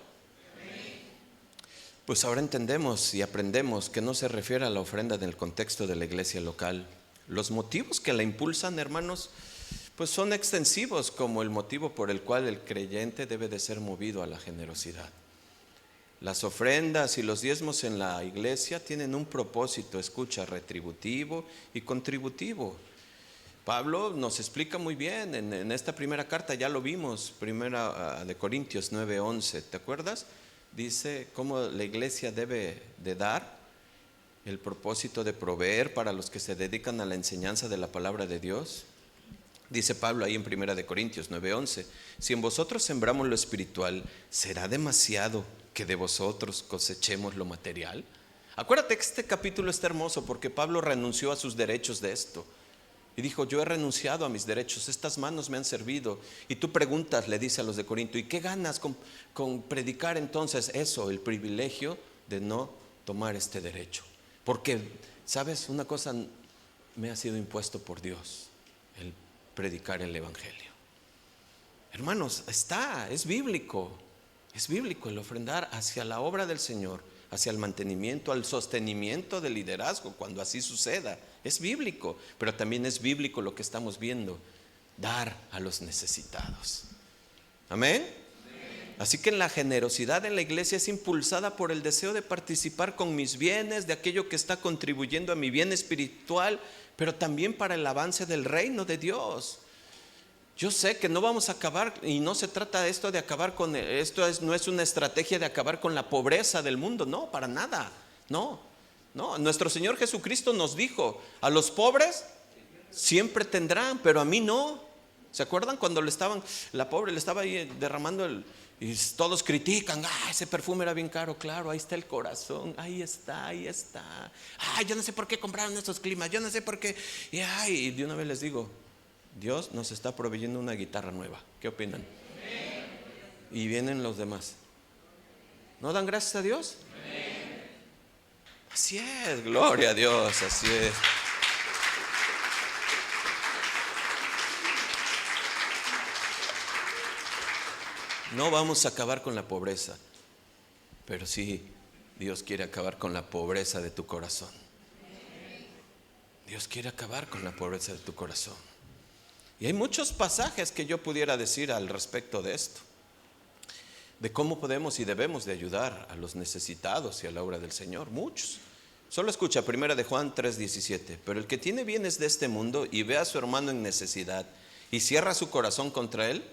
Speaker 1: Pues ahora entendemos y aprendemos que no se refiere a la ofrenda en el contexto de la iglesia local. Los motivos que la impulsan, hermanos, pues son extensivos, como el motivo por el cual el creyente debe de ser movido a la generosidad. Las ofrendas y los diezmos en la iglesia tienen un propósito, escucha, retributivo y contributivo. Pablo nos explica muy bien en esta primera carta, ya lo vimos, Primera de Corintios 9:11, ¿te acuerdas? Dice cómo la iglesia debe de dar, el propósito de proveer para los que se dedican a la enseñanza de la palabra de Dios. Dice Pablo ahí en Primera de Corintios 9:11, si en vosotros sembramos lo espiritual, ¿será demasiado que de vosotros cosechemos lo material? Acuérdate que este capítulo está hermoso porque Pablo renunció a sus derechos de esto y dijo, yo he renunciado a mis derechos, estas manos me han servido. Y tú preguntas, le dice a los de Corinto, ¿y qué ganas con predicar entonces eso? El privilegio de no tomar este derecho, porque sabes, una cosa me ha sido impuesto por Dios, el predicar el evangelio. Hermanos, es bíblico el ofrendar hacia la obra del Señor, hacia el mantenimiento, al sostenimiento del liderazgo cuando así suceda. Es bíblico, pero también es bíblico lo que estamos viendo, dar a los necesitados. Amén. Así que la generosidad en la iglesia es impulsada por el deseo de participar con mis bienes, de aquello que está contribuyendo a mi bien espiritual, pero también para el avance del reino de Dios. Yo sé que no vamos a acabar, y no se trata de esto de acabar con, no es una estrategia de acabar con la pobreza del mundo, no, para nada, no, no. Nuestro Señor Jesucristo nos dijo, a los pobres siempre tendrán, pero a mí no. ¿Se acuerdan cuando la pobre le estaba ahí derramando y todos critican, ese perfume era bien caro? Claro, ahí está el corazón, ahí está. Yo no sé por qué compraron estos climas, yo no sé por qué. Y de una vez les digo, Dios nos está proveyendo una guitarra nueva. ¿Qué opinan? Y vienen los demás. ¿No dan gracias a Dios? Así es, gloria a Dios, así es. No vamos a acabar con la pobreza, pero sí, Dios quiere acabar con la pobreza de tu corazón. Dios quiere acabar con la pobreza de tu corazón. Y hay muchos pasajes que yo pudiera decir al respecto de esto, de cómo podemos y debemos de ayudar a los necesitados y a la obra del Señor, muchos. Solo escucha 1 de Juan 3:17, pero el que tiene bienes de este mundo y ve a su hermano en necesidad y cierra su corazón contra él,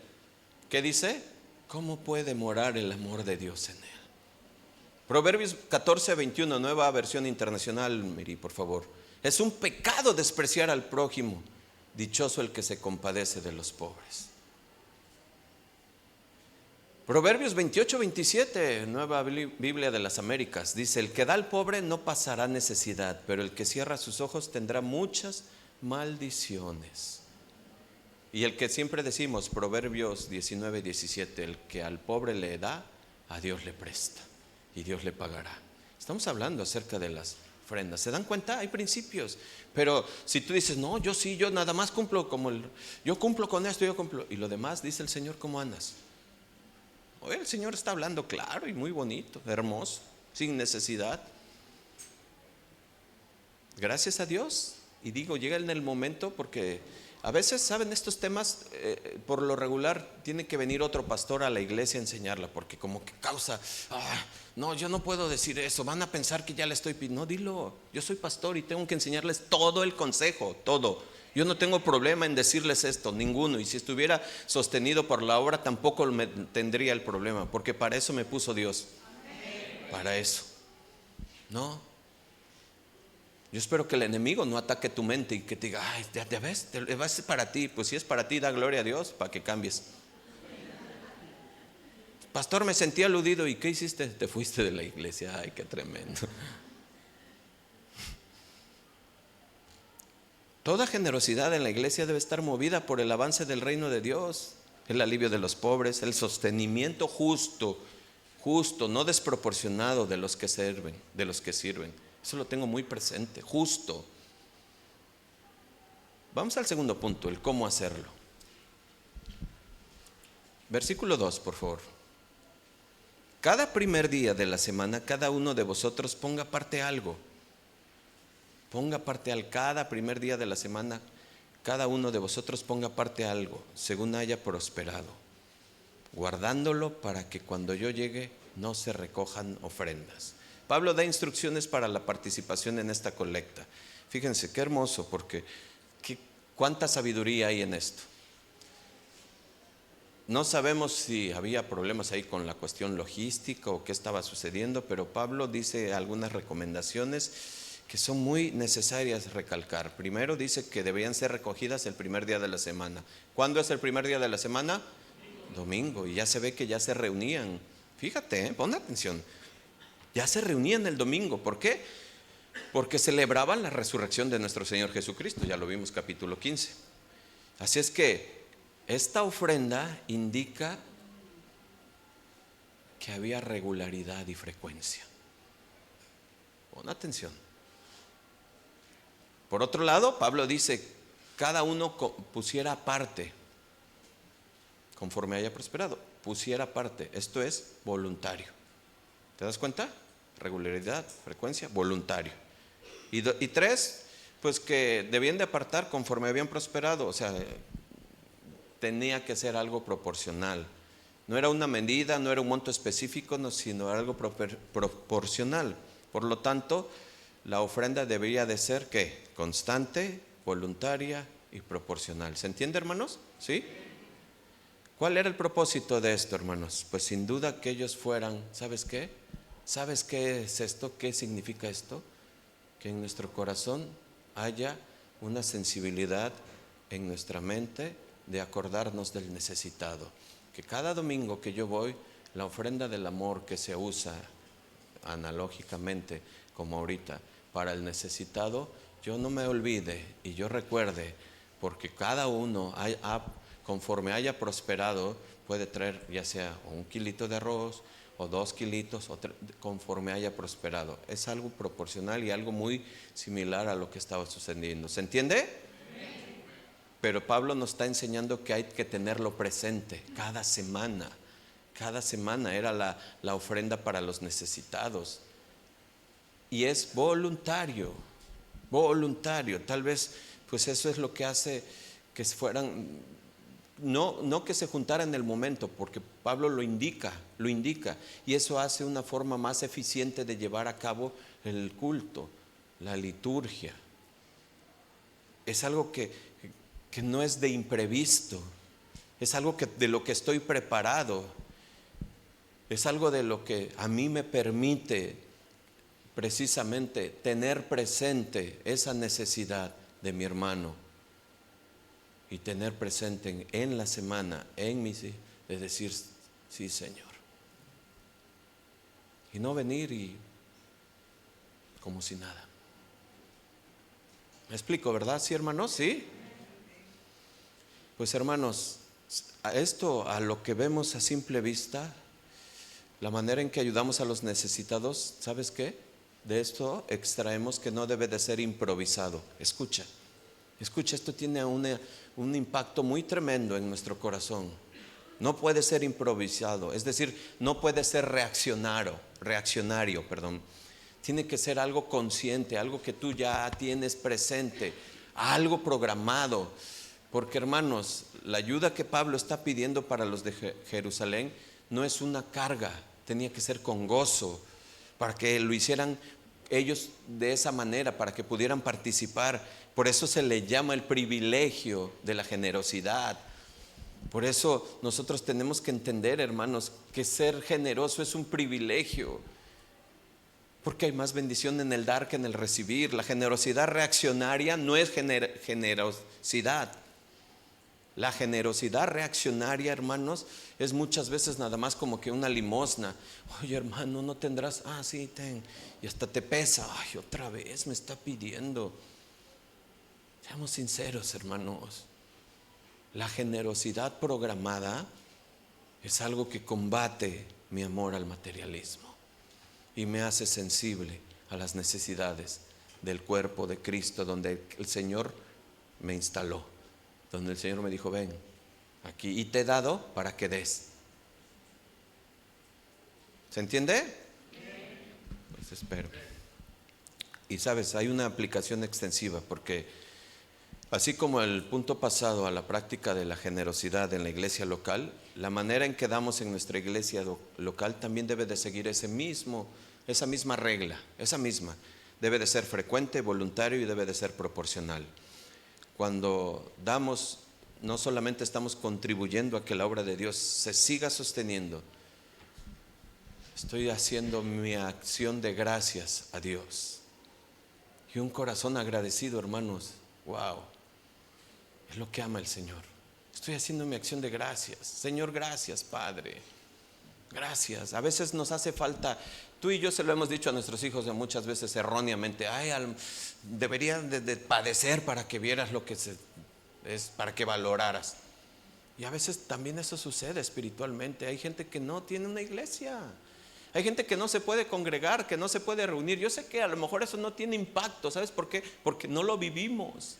Speaker 1: ¿qué dice? ¿Cómo puede morar el amor de Dios en él? Proverbios 14:21, nueva versión internacional, Miri, por favor. Es un pecado despreciar al prójimo. Dichoso el que se compadece de los pobres. Proverbios 28:27, nueva Biblia de las Américas, dice: el que da al pobre no pasará necesidad, pero el que cierra sus ojos tendrá muchas maldiciones. Y el que siempre decimos, Proverbios 19:17, el que al pobre le da, a Dios le presta y Dios le pagará. Estamos hablando acerca de las ofrendas. ¿Se dan cuenta? Hay principios. Pero si tú dices, no, yo nada más cumplo yo cumplo con esto, yo cumplo. Y lo demás, dice el Señor, ¿cómo andas? Hoy el Señor está hablando claro y muy bonito, hermoso, sin necesidad. Gracias a Dios. Y digo, llega en el momento porque a veces, ¿saben? Estos temas, por lo regular, tiene que venir otro pastor a la iglesia a enseñarla, porque como que causa, no, yo no puedo decir eso, van a pensar que ya le estoy pidiendo. No, dilo, yo soy pastor y tengo que enseñarles todo el consejo, todo. Yo no tengo problema en decirles esto, ninguno. Y si estuviera sostenido por la obra, tampoco tendría el problema, porque para eso me puso Dios. Para eso. No. Yo espero que el enemigo no ataque tu mente y que te diga, ya ves, va a ser para ti. Pues si es para ti, da gloria a Dios para que cambies. Pastor, me sentí aludido. ¿Y qué hiciste? Te fuiste de la iglesia. Ay, qué tremendo. Toda generosidad en la iglesia debe estar movida por el avance del reino de Dios, el alivio de los pobres, el sostenimiento justo, no desproporcionado de los que sirven. Eso lo tengo muy presente, justo. Vamos al segundo punto, el cómo hacerlo. Versículo 2, por favor. Cada primer día de la semana, cada uno de vosotros ponga aparte algo. Cada primer día de la semana, cada uno de vosotros ponga aparte algo, según haya prosperado, guardándolo para que cuando yo llegue no se recojan ofrendas. Pablo da instrucciones para la participación en esta colecta. Fíjense qué hermoso, porque cuánta sabiduría hay en esto. No sabemos si había problemas ahí con la cuestión logística o qué estaba sucediendo, pero Pablo dice algunas recomendaciones que son muy necesarias recalcar. Primero dice que debían ser recogidas el primer día de la semana. ¿Cuándo es el primer día de la semana? Domingo. Y ya se ve que ya se reunían. Fíjate, pon atención. Ya se reunían el domingo. ¿Por qué? Porque celebraban la resurrección de nuestro Señor Jesucristo. Ya lo vimos capítulo 15. Así es que esta ofrenda indica que había regularidad y frecuencia. Pon atención. Por otro lado, Pablo dice, cada uno pusiera aparte, conforme haya prosperado, pusiera aparte. Esto es voluntario. ¿Te das cuenta? Regularidad, frecuencia, voluntario. Y 3, pues que debían de apartar conforme habían prosperado. O sea, tenía que ser algo proporcional. No era una medida, no era un monto específico, no, sino algo proporcional. Por lo tanto, la ofrenda debería de ser ¿qué? Constante, voluntaria y proporcional. ¿Se entiende, hermanos? ¿Sí? ¿Cuál era el propósito de esto, hermanos? Pues sin duda que ellos fueran, ¿sabes qué? ¿Sabes qué es esto? ¿Qué significa esto? Que en nuestro corazón haya una sensibilidad en nuestra mente de acordarnos del necesitado. Que cada domingo que yo voy, la ofrenda del amor que se usa analógicamente, como ahorita, para el necesitado, yo no me olvide y yo recuerde, porque cada uno, conforme haya prosperado, puede traer ya sea 1 kilito de arroz o 2 kilitos, conforme haya prosperado. Es algo proporcional y algo muy similar a lo que estaba sucediendo. ¿Se entiende? Pero Pablo nos está enseñando que hay que tenerlo presente cada semana. Cada semana era la ofrenda para los necesitados. Y es voluntario, voluntario. Tal vez pues eso es lo que hace que fueran, no que se juntaran en el momento, porque Pablo lo indica. Y eso hace una forma más eficiente de llevar a cabo el culto, la liturgia. Es algo que no es de imprevisto, es algo de lo que estoy preparado, es algo de lo que a mí me permite precisamente tener presente esa necesidad de mi hermano y tener presente en la semana, en mí, de decir, sí, Señor. Y no venir y como si nada. ¿Me explico, verdad? ¿Sí, hermanos? ¿Sí? Pues, hermanos, a lo que vemos a simple vista, la manera en que ayudamos a los necesitados, ¿sabes qué? De esto extraemos que no debe de ser improvisado. Escucha, esto tiene un impacto muy tremendo en nuestro corazón. No puede ser improvisado, es decir, no puede ser reaccionario. Tiene que ser algo consciente, algo que tú ya tienes presente, algo programado. Porque, hermanos, la ayuda que Pablo está pidiendo para los de Jerusalén no es una carga, tenía que ser con gozo, para que lo hicieran ellos de esa manera, para que pudieran participar. Por eso se le llama el privilegio de la generosidad. Por eso nosotros tenemos que entender, hermanos, que ser generoso es un privilegio, porque hay más bendición en el dar que en el recibir. La generosidad reaccionaria no es generosidad. La generosidad reaccionaria, hermanos, es muchas veces nada más como que una limosna. Oye, hermano, ¿no tendrás? Ah, sí, ten. Y hasta te pesa. Ay, otra vez me está pidiendo. Seamos sinceros, hermanos. La generosidad programada es algo que combate mi amor al materialismo y me hace sensible a las necesidades del cuerpo de Cristo, donde el Señor me instaló, donde el Señor me dijo, ven aquí y te he dado para que des. ¿Se entiende? Pues espero. Y sabes, hay una aplicación extensiva, porque así como el punto pasado a la práctica de la generosidad en la iglesia local, la manera en que damos en nuestra iglesia local también debe de seguir esa misma regla, esa misma. Debe de ser frecuente, voluntario y debe de ser proporcional. Cuando damos, no solamente estamos contribuyendo a que la obra de Dios se siga sosteniendo, estoy haciendo mi acción de gracias a Dios. Y un corazón agradecido, hermanos, wow, es lo que ama el Señor. Estoy haciendo mi acción de gracias. Señor, gracias, Padre. Gracias. A veces nos hace falta, tú y yo se lo hemos dicho a nuestros hijos muchas veces erróneamente, deberían de padecer para que vieras lo que es, para que valoraras. Y a veces también eso sucede espiritualmente. Hay gente que no tiene una iglesia. Hay gente que no se puede congregar, que no se puede reunir. Yo sé que a lo mejor eso no tiene impacto. ¿Sabes por qué? Porque no lo vivimos.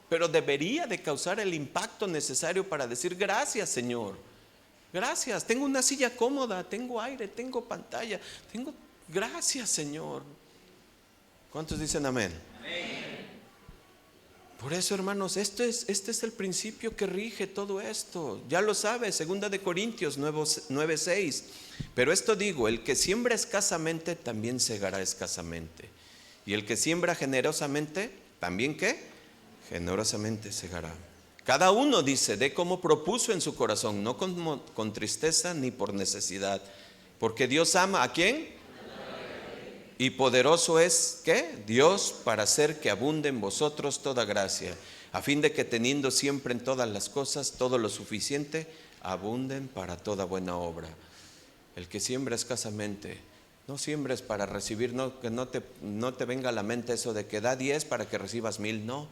Speaker 1: Pero debería de causar el impacto necesario para decir gracias, Señor. Gracias, tengo una silla cómoda, tengo aire, tengo pantalla, gracias, Señor. ¿Cuántos dicen amén? Amén. Por eso, hermanos, este es el principio que rige todo esto. Ya lo sabe, 2 Corintios 9:6. Pero esto digo, el que siembra escasamente, también segará escasamente. Y el que siembra generosamente, también ¿qué? Generosamente segará. Cada uno, dice, dé como propuso en su corazón, no con tristeza ni por necesidad. Porque Dios ama ¿a quién? Y poderoso es ¿qué? Dios para hacer que abunde en vosotros toda gracia, a fin de que teniendo siempre en todas las cosas todo lo suficiente, abunden para toda buena obra. El que siembra escasamente, no siembres para recibir, no, que no te venga a la mente eso de que da 10 para que recibas 1000, no.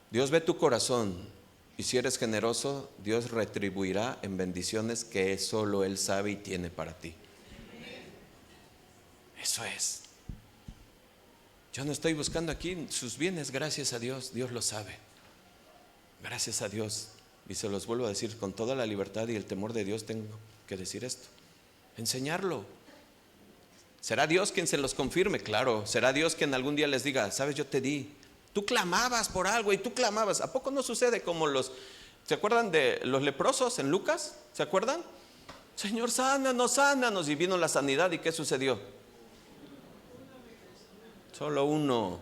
Speaker 1: Dios ve tu corazón, y si eres generoso, Dios retribuirá en bendiciones que solo Él sabe y tiene para ti. Eso es. Yo no estoy buscando aquí sus bienes, gracias a Dios, Dios lo sabe. Gracias a Dios. Y se los vuelvo a decir, con toda la libertad y el temor de Dios tengo que decir esto. Enseñarlo. ¿Será Dios quien se los confirme? Claro. ¿Será Dios quien algún día les diga, sabes, yo te di? Tú clamabas por algo y tú clamabas. ¿A poco no sucede como ¿se acuerdan de los leprosos en Lucas? ¿Se acuerdan? Señor, sánanos, sánanos. Y vino la sanidad, ¿y qué sucedió? Solo uno.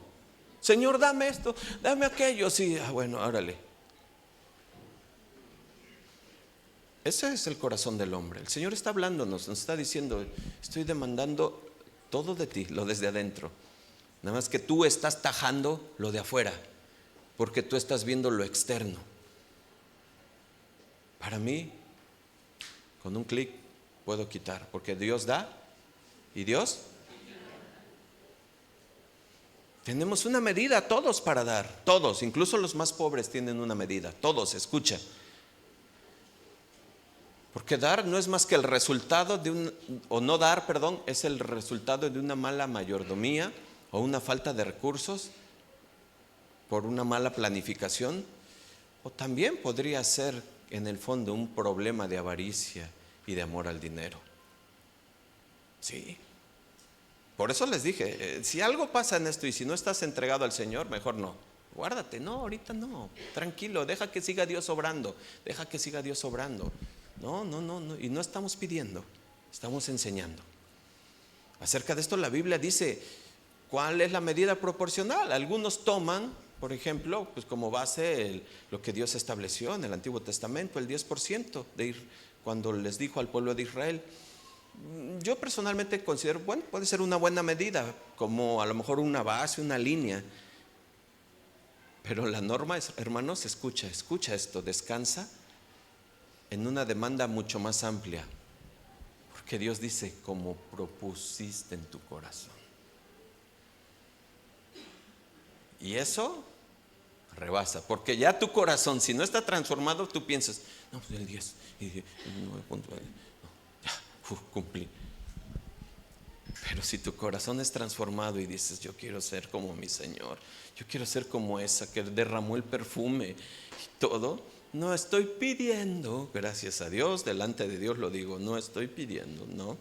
Speaker 1: Señor, dame esto, dame aquello. Sí, bueno, órale. Ese es el corazón del hombre. El Señor está hablándonos, nos está diciendo, estoy demandando todo de ti, lo desde adentro. Nada más que tú estás tajando lo de afuera, porque tú estás viendo lo externo. Para mí, con un clic puedo quitar, porque Dios da y Dios. Tenemos una medida todos para dar, todos, incluso los más pobres tienen una medida, todos, escucha. Porque dar no es más que el resultado o no dar, perdón, es el resultado de una mala mayordomía o una falta de recursos por una mala planificación, o también podría ser en el fondo un problema de avaricia y de amor al dinero. Sí. Por eso les dije, si algo pasa en esto y si no estás entregado al Señor, mejor no. Guárdate, no, ahorita no, tranquilo, deja que siga Dios obrando, deja que siga Dios obrando. No, y no estamos pidiendo, estamos enseñando. Acerca de esto la Biblia dice, ¿cuál es la medida proporcional? Algunos toman, por ejemplo, pues como base lo que Dios estableció en el Antiguo Testamento, el 10% cuando les dijo al pueblo de Israel. Yo personalmente considero, bueno, puede ser una buena medida, como a lo mejor una base, una línea. Pero la norma es, hermanos, escucha esto, descansa en una demanda mucho más amplia. Porque Dios dice, como propusiste en tu corazón. Y eso rebasa, porque ya tu corazón, si no está transformado, tú piensas, no, pues el 10, y el 9.9. Cumplí. Pero si tu corazón es transformado y dices, yo quiero ser como mi Señor, yo quiero ser como esa que derramó el perfume y todo, no estoy pidiendo, gracias a Dios, delante de Dios lo digo, no estoy pidiendo, no.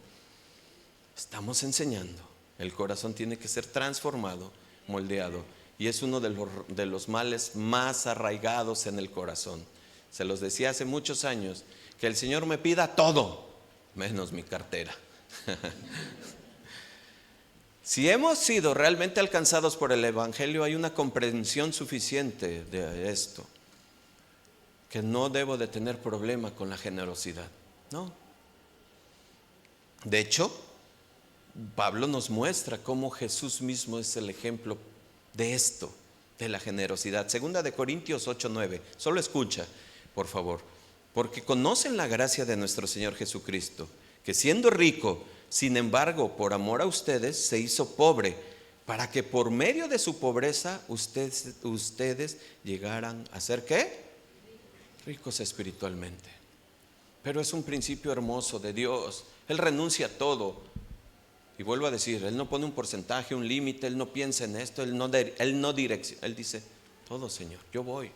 Speaker 1: Estamos enseñando. El corazón tiene que ser transformado, moldeado, y es uno de los males más arraigados en el corazón. Se los decía hace muchos años, que el Señor me pida todo menos mi cartera. Si hemos sido realmente alcanzados por el Evangelio, hay una comprensión suficiente de esto, que no debo de tener problema con la generosidad, no. De hecho, Pablo nos muestra cómo Jesús mismo es el ejemplo de esto, de la generosidad. 2 Corintios 8:9, solo escucha, por favor. Porque conocen la gracia de nuestro Señor Jesucristo, que siendo rico, sin embargo, por amor a ustedes, se hizo pobre, para que por medio de su pobreza ustedes llegaran a ser ¿qué? Ricos espiritualmente. Pero es un principio hermoso de Dios. Él renuncia a todo. Y vuelvo a decir, Él no pone un porcentaje, un límite, Él no piensa en esto, Él no direcciona. Él dice, todo, Señor, yo voy.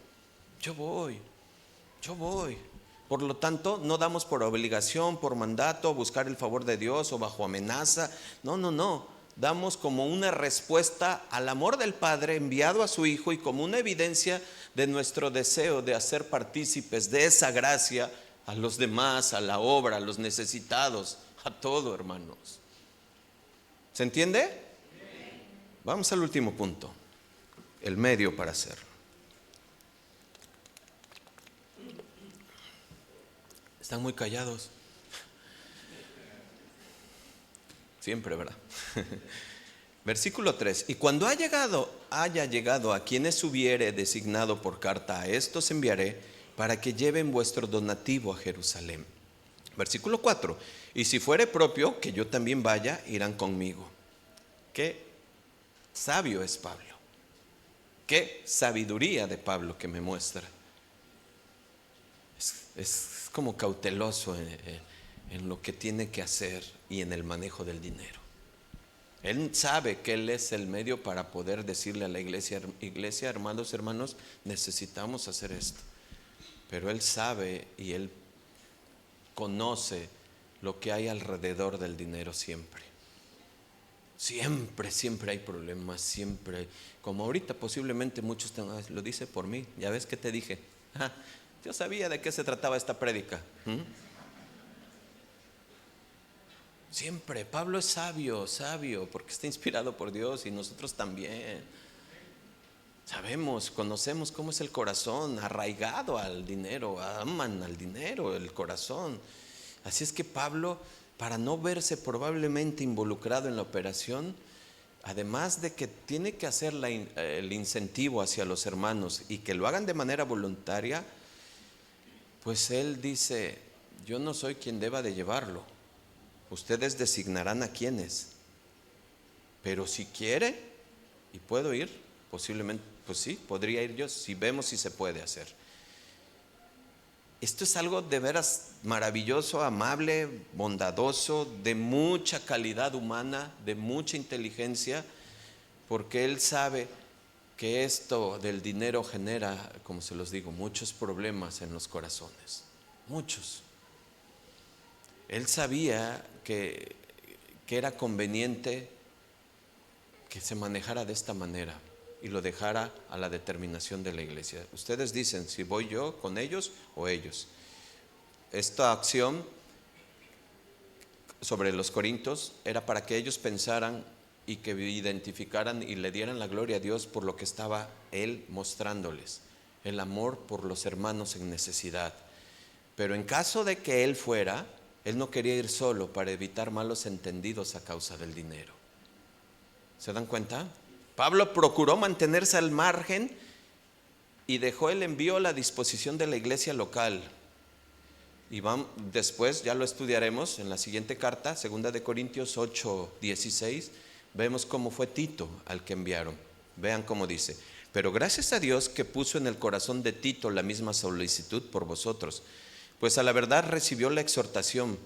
Speaker 1: Por lo tanto, no damos por obligación, por mandato, buscar el favor de Dios o bajo amenaza. No. damos como una respuesta al amor del Padre enviado a su Hijo y como una evidencia de nuestro deseo de hacer partícipes de esa gracia a los demás, a la obra, a los necesitados, a todo, hermanos. ¿Se entiende? Vamos al último punto, el medio para hacerlo. Están muy callados. Siempre, ¿verdad? Versículo 3. Y cuando haya llegado a quienes hubiere designado por carta, a estos enviaré para que lleven vuestro donativo a Jerusalén. Versículo 4. Y si fuere propio que yo también vaya, irán conmigo. Qué sabio es Pablo. Qué sabiduría de Pablo que me muestra. Es como cauteloso en lo que tiene que hacer y en el manejo del dinero. Él sabe que Él es el medio para poder decirle a la iglesia, hermanos, necesitamos hacer esto. Pero Él sabe y Él conoce lo que hay alrededor del dinero siempre. Siempre hay problemas, siempre. Como ahorita posiblemente muchos lo dice por mí. Ya ves que te dije. Yo sabía de qué se trataba esta prédica. Siempre, Pablo es sabio, porque está inspirado por Dios y nosotros también. Sabemos, conocemos cómo es el corazón, arraigado al dinero, aman al dinero, el corazón. Así es que Pablo, para no verse probablemente involucrado en la operación, además de que tiene que hacer el incentivo hacia los hermanos y que lo hagan de manera voluntaria, pues él dice, yo no soy quien deba de llevarlo. Ustedes designarán a quienes. Pero si quiere y puedo ir, posiblemente, pues sí, podría ir yo, si vemos si se puede hacer. Esto es algo de veras maravilloso, amable, bondadoso, de mucha calidad humana, de mucha inteligencia, porque él sabe que esto del dinero genera, como se los digo, muchos problemas en los corazones, muchos. Él sabía que era conveniente que se manejara de esta manera y lo dejara a la determinación de la iglesia. Ustedes dicen si voy yo con ellos o ellos. Esta acción sobre los corintios era para que ellos pensaran y que identificaran y le dieran la gloria a Dios por lo que estaba Él mostrándoles, el amor por los hermanos en necesidad. Pero en caso de que Él fuera, Él no quería ir solo para evitar malos entendidos a causa del dinero. ¿Se dan cuenta? Pablo procuró mantenerse al margen y dejó el envío a la disposición de la iglesia local. Y después ya lo estudiaremos en la siguiente carta, 2 de Corintios 8:16. Vemos cómo fue Tito al que enviaron. Vean cómo dice: pero gracias a Dios que puso en el corazón de Tito la misma solicitud por vosotros, pues a la verdad recibió la exhortación,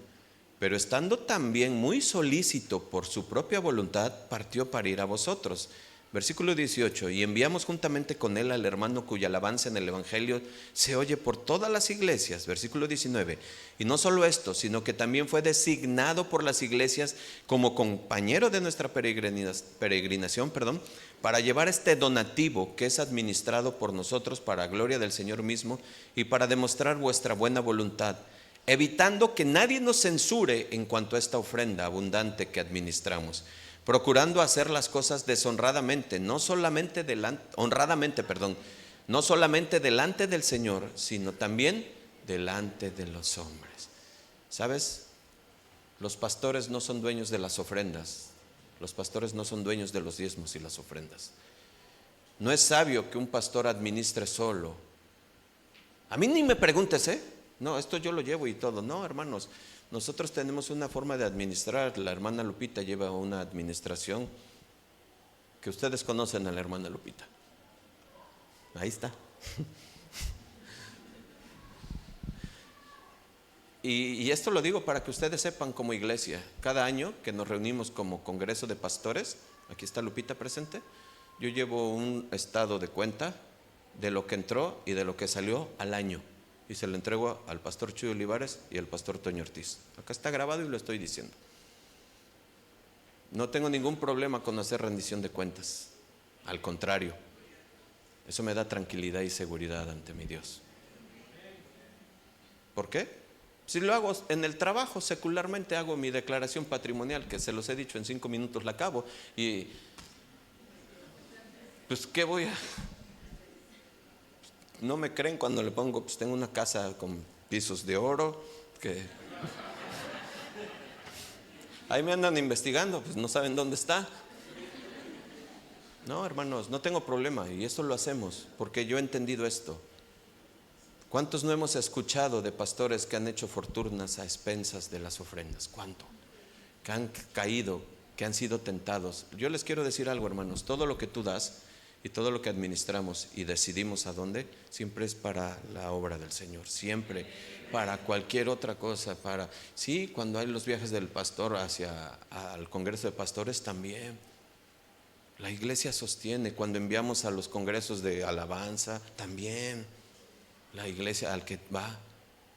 Speaker 1: pero estando también muy solícito por su propia voluntad, partió para ir a vosotros. Versículo 18: y enviamos juntamente con él al hermano cuya alabanza en el evangelio se oye por todas las iglesias. Versículo 19: y no solo esto, sino que también fue designado por las iglesias como compañero de nuestra peregrinación, para llevar este donativo que es administrado por nosotros para gloria del Señor mismo y para demostrar vuestra buena voluntad, evitando que nadie nos censure en cuanto a esta ofrenda abundante que administramos, procurando hacer las cosas deshonradamente, no solamente honradamente, no solamente delante del Señor, sino también delante de los hombres. ¿Sabes? Los pastores no son dueños de las ofrendas. Los pastores no son dueños de los diezmos y las ofrendas. No es sabio que un pastor administre solo. A mí ni me preguntes, no, esto yo lo llevo y todo. No, hermanos, nosotros tenemos una forma de administrar. La hermana Lupita lleva una administración que ustedes conocen a la hermana Lupita. Ahí está. Y esto lo digo para que ustedes sepan como iglesia. Cada año que nos reunimos como congreso de pastores, aquí está Lupita presente, yo llevo un estado de cuenta de lo que entró y de lo que salió al año. Y se lo entrego al pastor Chuy Olivares y al pastor Toño Ortiz. Acá está grabado y lo estoy diciendo. No tengo ningún problema con hacer rendición de cuentas. Al contrario, eso me da tranquilidad y seguridad ante mi Dios. ¿Por qué? Si lo hago en el trabajo, secularmente hago mi declaración patrimonial, que se los he dicho, en 5 minutos la acabo. Y pues, ¿qué voy a...? No me creen cuando le pongo, pues tengo una casa con pisos de oro, que ahí me andan investigando, pues no saben dónde está. No, hermanos, no tengo problema, y esto lo hacemos porque yo he entendido esto. ¿Cuántos no hemos escuchado de pastores que han hecho fortunas a expensas de las ofrendas? ¿Cuánto? Que han caído, que han sido tentados. Yo les quiero decir algo, hermanos, todo lo que tú das y todo lo que administramos y decidimos a dónde, siempre es para la obra del Señor, siempre. Para cualquier otra cosa, sí, cuando hay los viajes del pastor al Congreso de Pastores también. La iglesia sostiene cuando enviamos a los congresos de alabanza, también la iglesia al que va.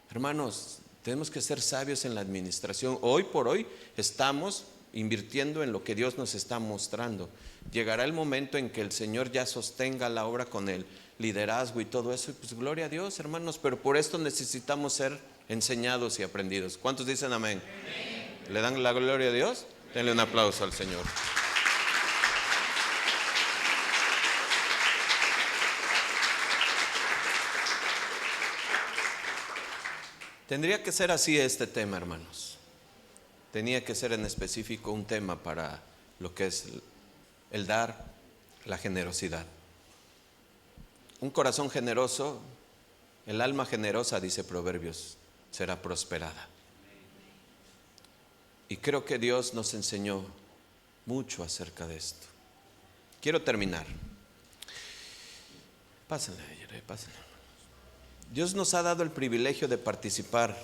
Speaker 1: Hermanos, tenemos que ser sabios en la administración. Hoy por hoy estamos invirtiendo en lo que Dios nos está mostrando. Llegará el momento en que el Señor ya sostenga la obra con el liderazgo y todo eso, y pues gloria a Dios, hermanos, pero por esto necesitamos ser enseñados y aprendidos. ¿Cuántos dicen amén? Amén. ¿Le dan la gloria a Dios? Denle un aplauso al Señor. Tendría que ser así este tema, hermanos. Tenía que ser en específico un tema para lo que es el dar, la generosidad. Un corazón generoso, el alma generosa, dice Proverbios, será prosperada. Y creo que Dios nos enseñó mucho acerca de esto. Quiero terminar. Pásenle. Dios nos ha dado el privilegio de participar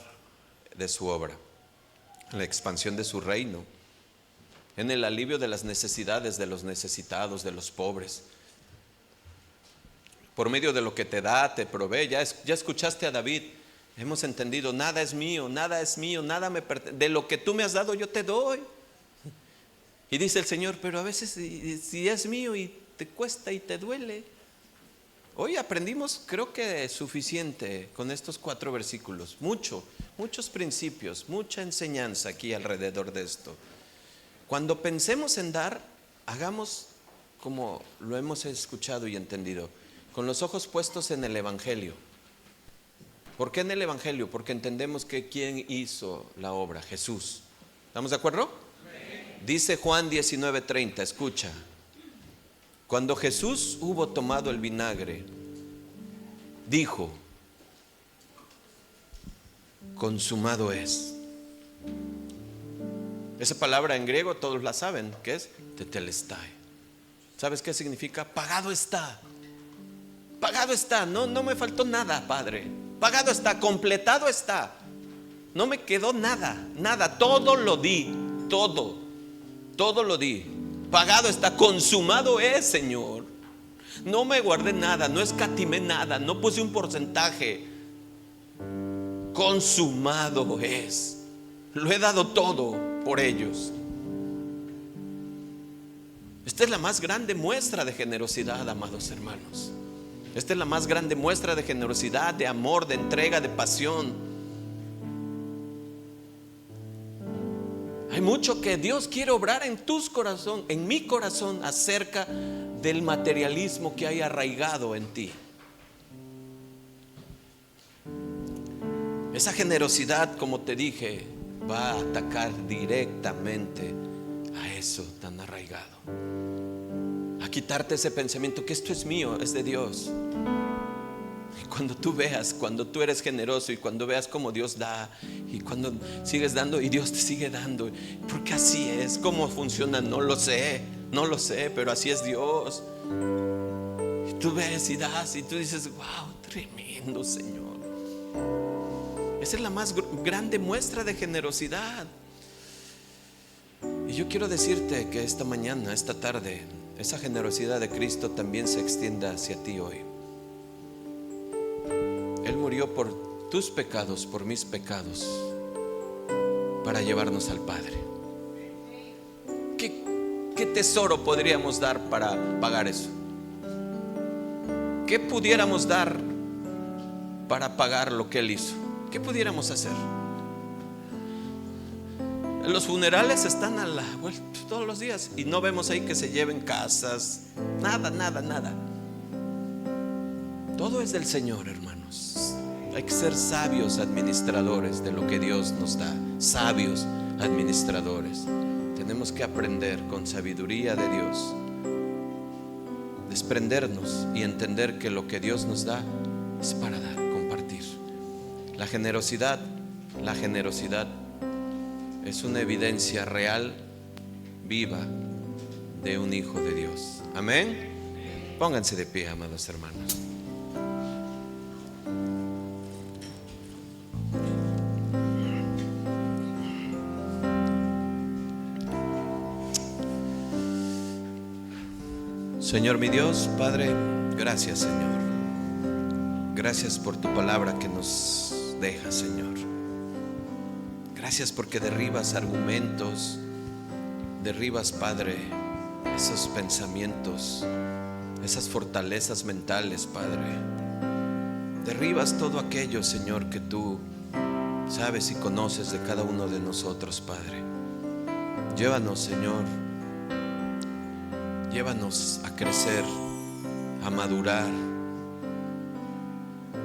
Speaker 1: de su obra, en la expansión de su reino, en el alivio de las necesidades de los necesitados, de los pobres. Por medio de lo que te da, te provee. Ya escuchaste a David. Hemos entendido, nada es mío, nada me pertenece. De lo que tú me has dado yo te doy. Y dice el Señor, pero a veces si es mío y te cuesta y te duele. Hoy aprendimos, creo que es suficiente con estos 4 versículos. Muchos principios, mucha enseñanza aquí alrededor de esto. Cuando pensemos en dar, hagamos como lo hemos escuchado y entendido, con los ojos puestos en el Evangelio. ¿Por qué en el Evangelio? Porque entendemos que ¿quién hizo la obra? Jesús. ¿Estamos de acuerdo? Sí. Dice Juan 19:30, escucha. Cuando Jesús hubo tomado el vinagre, dijo, consumado es. Esa palabra en griego todos la saben, ¿qué es? Tetelestai. ¿Sabes qué significa? Pagado está. Pagado está, no me faltó nada, Padre. Pagado está, completado está. No me quedó nada, todo lo di, todo lo di. Pagado está, consumado es, Señor. No me guardé nada, no escatimé nada, no puse un porcentaje. Consumado es. Lo he dado todo por ellos. Esta es la más grande muestra de generosidad, amados hermanos. Esta es la más grande muestra de generosidad, de amor, de entrega, de pasión. Hay mucho que Dios quiere obrar en tu corazón, en mi corazón, acerca del materialismo que hay arraigado en ti. Esa generosidad, como te dije, va a atacar directamente a eso tan arraigado, a quitarte ese pensamiento que esto es mío, es de Dios. Y cuando tú veas, cuando tú eres generoso y cuando veas cómo Dios da y cuando sigues dando y Dios te sigue dando, porque así es. ¿Cómo funciona? No lo sé, pero así es Dios. Y tú ves y das y tú dices, wow, tremendo, Señor. Esa es la más grande muestra de generosidad. Y yo quiero decirte que esta mañana, esta tarde, esa generosidad de Cristo también se extienda hacia ti hoy. Él murió por tus pecados, por mis pecados, para llevarnos al Padre. ¿Qué tesoro podríamos dar para pagar eso? ¿Qué pudiéramos dar para pagar lo que Él hizo? ¿Qué pudiéramos hacer? Los funerales están a la vuelta todos los días y no vemos ahí que se lleven casas, nada. Todo es del Señor, hermanos. Hay que ser sabios administradores de lo que Dios nos da. Sabios administradores. Tenemos que aprender con sabiduría de Dios, desprendernos y entender que lo que Dios nos da es para dar, compartir. La generosidad es una evidencia real, viva, de un hijo de Dios. Amén. Pónganse de pie, amados hermanos. Señor mi Dios, Padre, gracias, Señor. Gracias por tu palabra que nos deja, Señor. Gracias porque derribas argumentos, derribas, Padre, esos pensamientos, esas fortalezas mentales, Padre. Derribas todo aquello, Señor, que tú sabes y conoces de cada uno de nosotros, Padre. Llévanos, Señor. Llévanos a crecer, a madurar.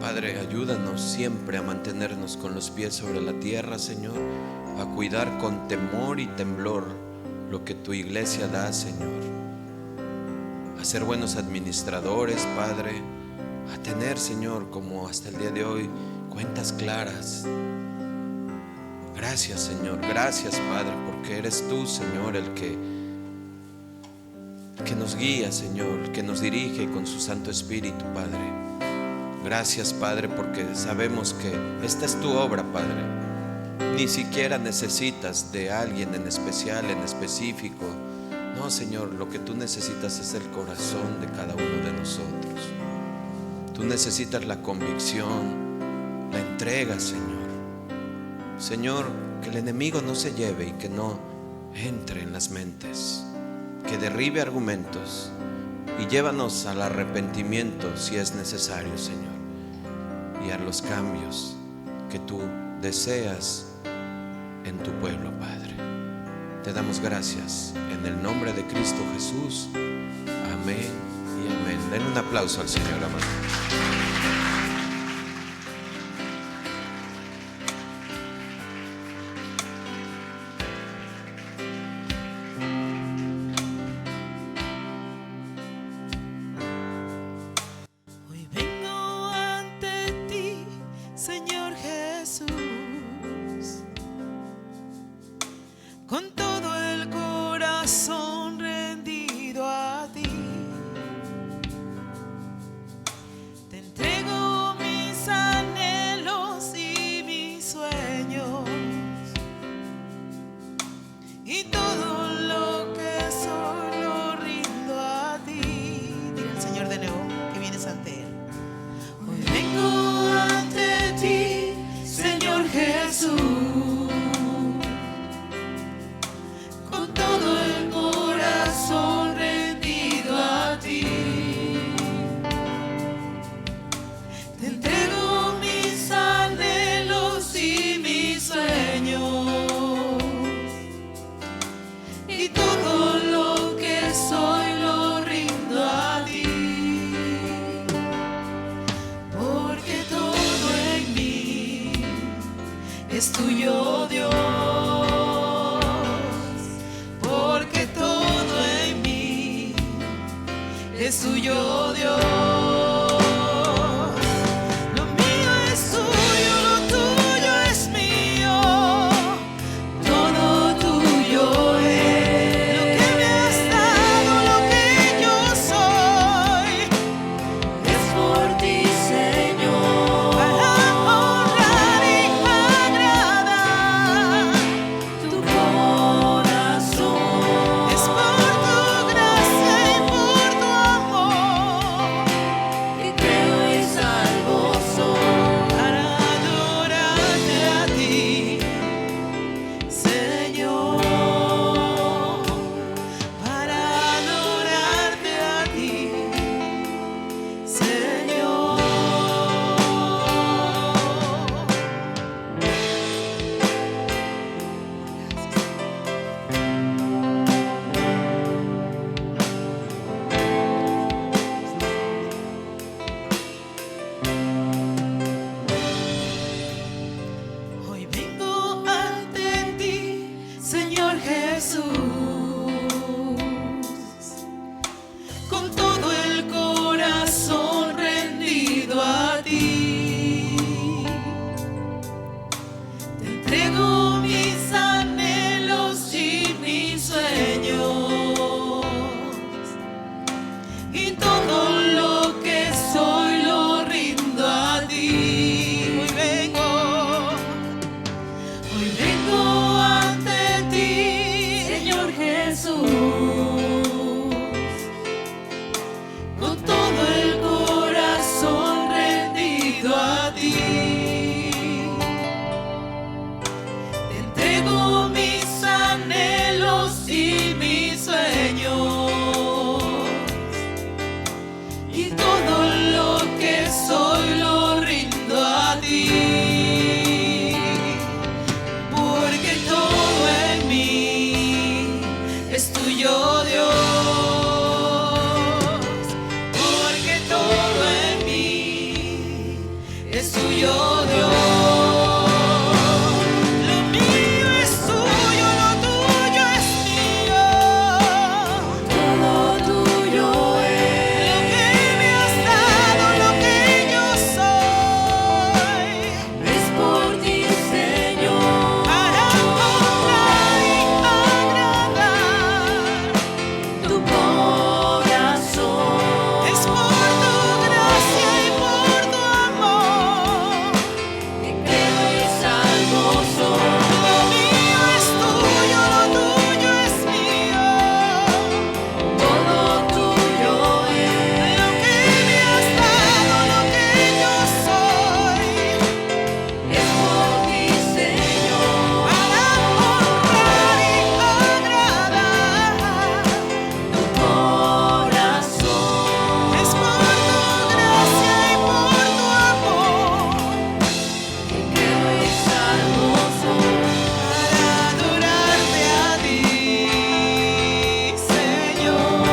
Speaker 1: Padre, ayúdanos siempre a mantenernos con los pies sobre la tierra, Señor, a cuidar con temor y temblor lo que tu iglesia da, Señor, a ser buenos administradores, Padre, a tener, Señor, como hasta el día de hoy, cuentas claras. Gracias, Señor, gracias, Padre, porque eres tú, Señor, el que nos guía, Señor, que nos dirige con su Santo Espíritu, Padre. Gracias, Padre, porque sabemos que esta es tu obra, Padre. Ni siquiera necesitas de alguien en especial, en específico. No, Señor, lo que tú necesitas es el corazón de cada uno de nosotros. Tú necesitas la convicción, la entrega, Señor. Señor, que el enemigo no se lleve y que no entre en las mentes, que derribe argumentos y llévanos al arrepentimiento si es necesario, Señor, y a los cambios que tú deseas en tu pueblo, Padre. Te damos gracias en el nombre de Cristo Jesús. Amén y amén. Den un aplauso al Señor, amado.
Speaker 2: Con todo el corazón rendido a ti, te entrego. tuyo, Dios. Lo mío es tuyo, lo tuyo es mío.
Speaker 3: Todo tuyo es.
Speaker 2: Lo que me has dado, lo que yo soy.
Speaker 3: Es por ti, Señor.
Speaker 2: Para honrar y agradar.
Speaker 3: Tu corazón.
Speaker 2: Es por tu gracia y por tu amor.
Speaker 3: Que creo y salvo soy.
Speaker 2: Lo mío es tuyo, lo tuyo es mío.
Speaker 3: Todo tuyo es.
Speaker 2: Lo que me has dado, lo que yo soy.
Speaker 3: Es por ti, Señor.
Speaker 2: Para honrar y agradar.
Speaker 3: Tu corazón.
Speaker 2: Es por tu gracia y por tu amor.
Speaker 3: Que creo y salvo soy.
Speaker 2: Para adorarte a ti, Señor.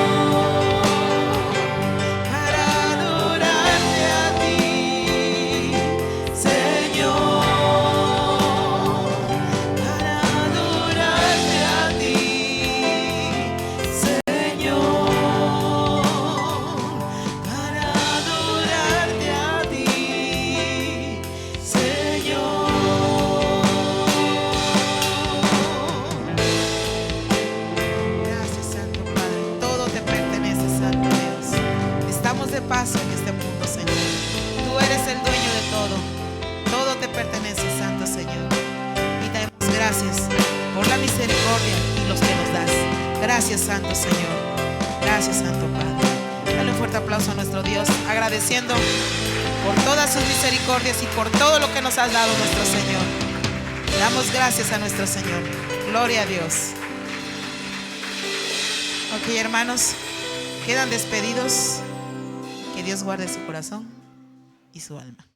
Speaker 2: Para adorarte a ti, Señor. Para adorarte a ti, Señor. Para adorarte a ti, Señor. Gracias, Santo Padre. Todo te pertenece, Santo Dios. Estamos de paso en este mundo, Señor. Tú eres el dueño de todo. Todo te pertenece, Santo Señor. Y te damos gracias por la misericordia y los que nos das. Gracias, Santo Señor. Gracias, Santo Padre. Dale un fuerte aplauso a nuestro Dios, agradeciendo por todas sus misericordias y por todo lo que nos has dado, nuestro Señor. Damos gracias a nuestro Señor. Gloria a Dios. Ok, hermanos, quedan despedidos. Que Dios guarde su corazón y su alma.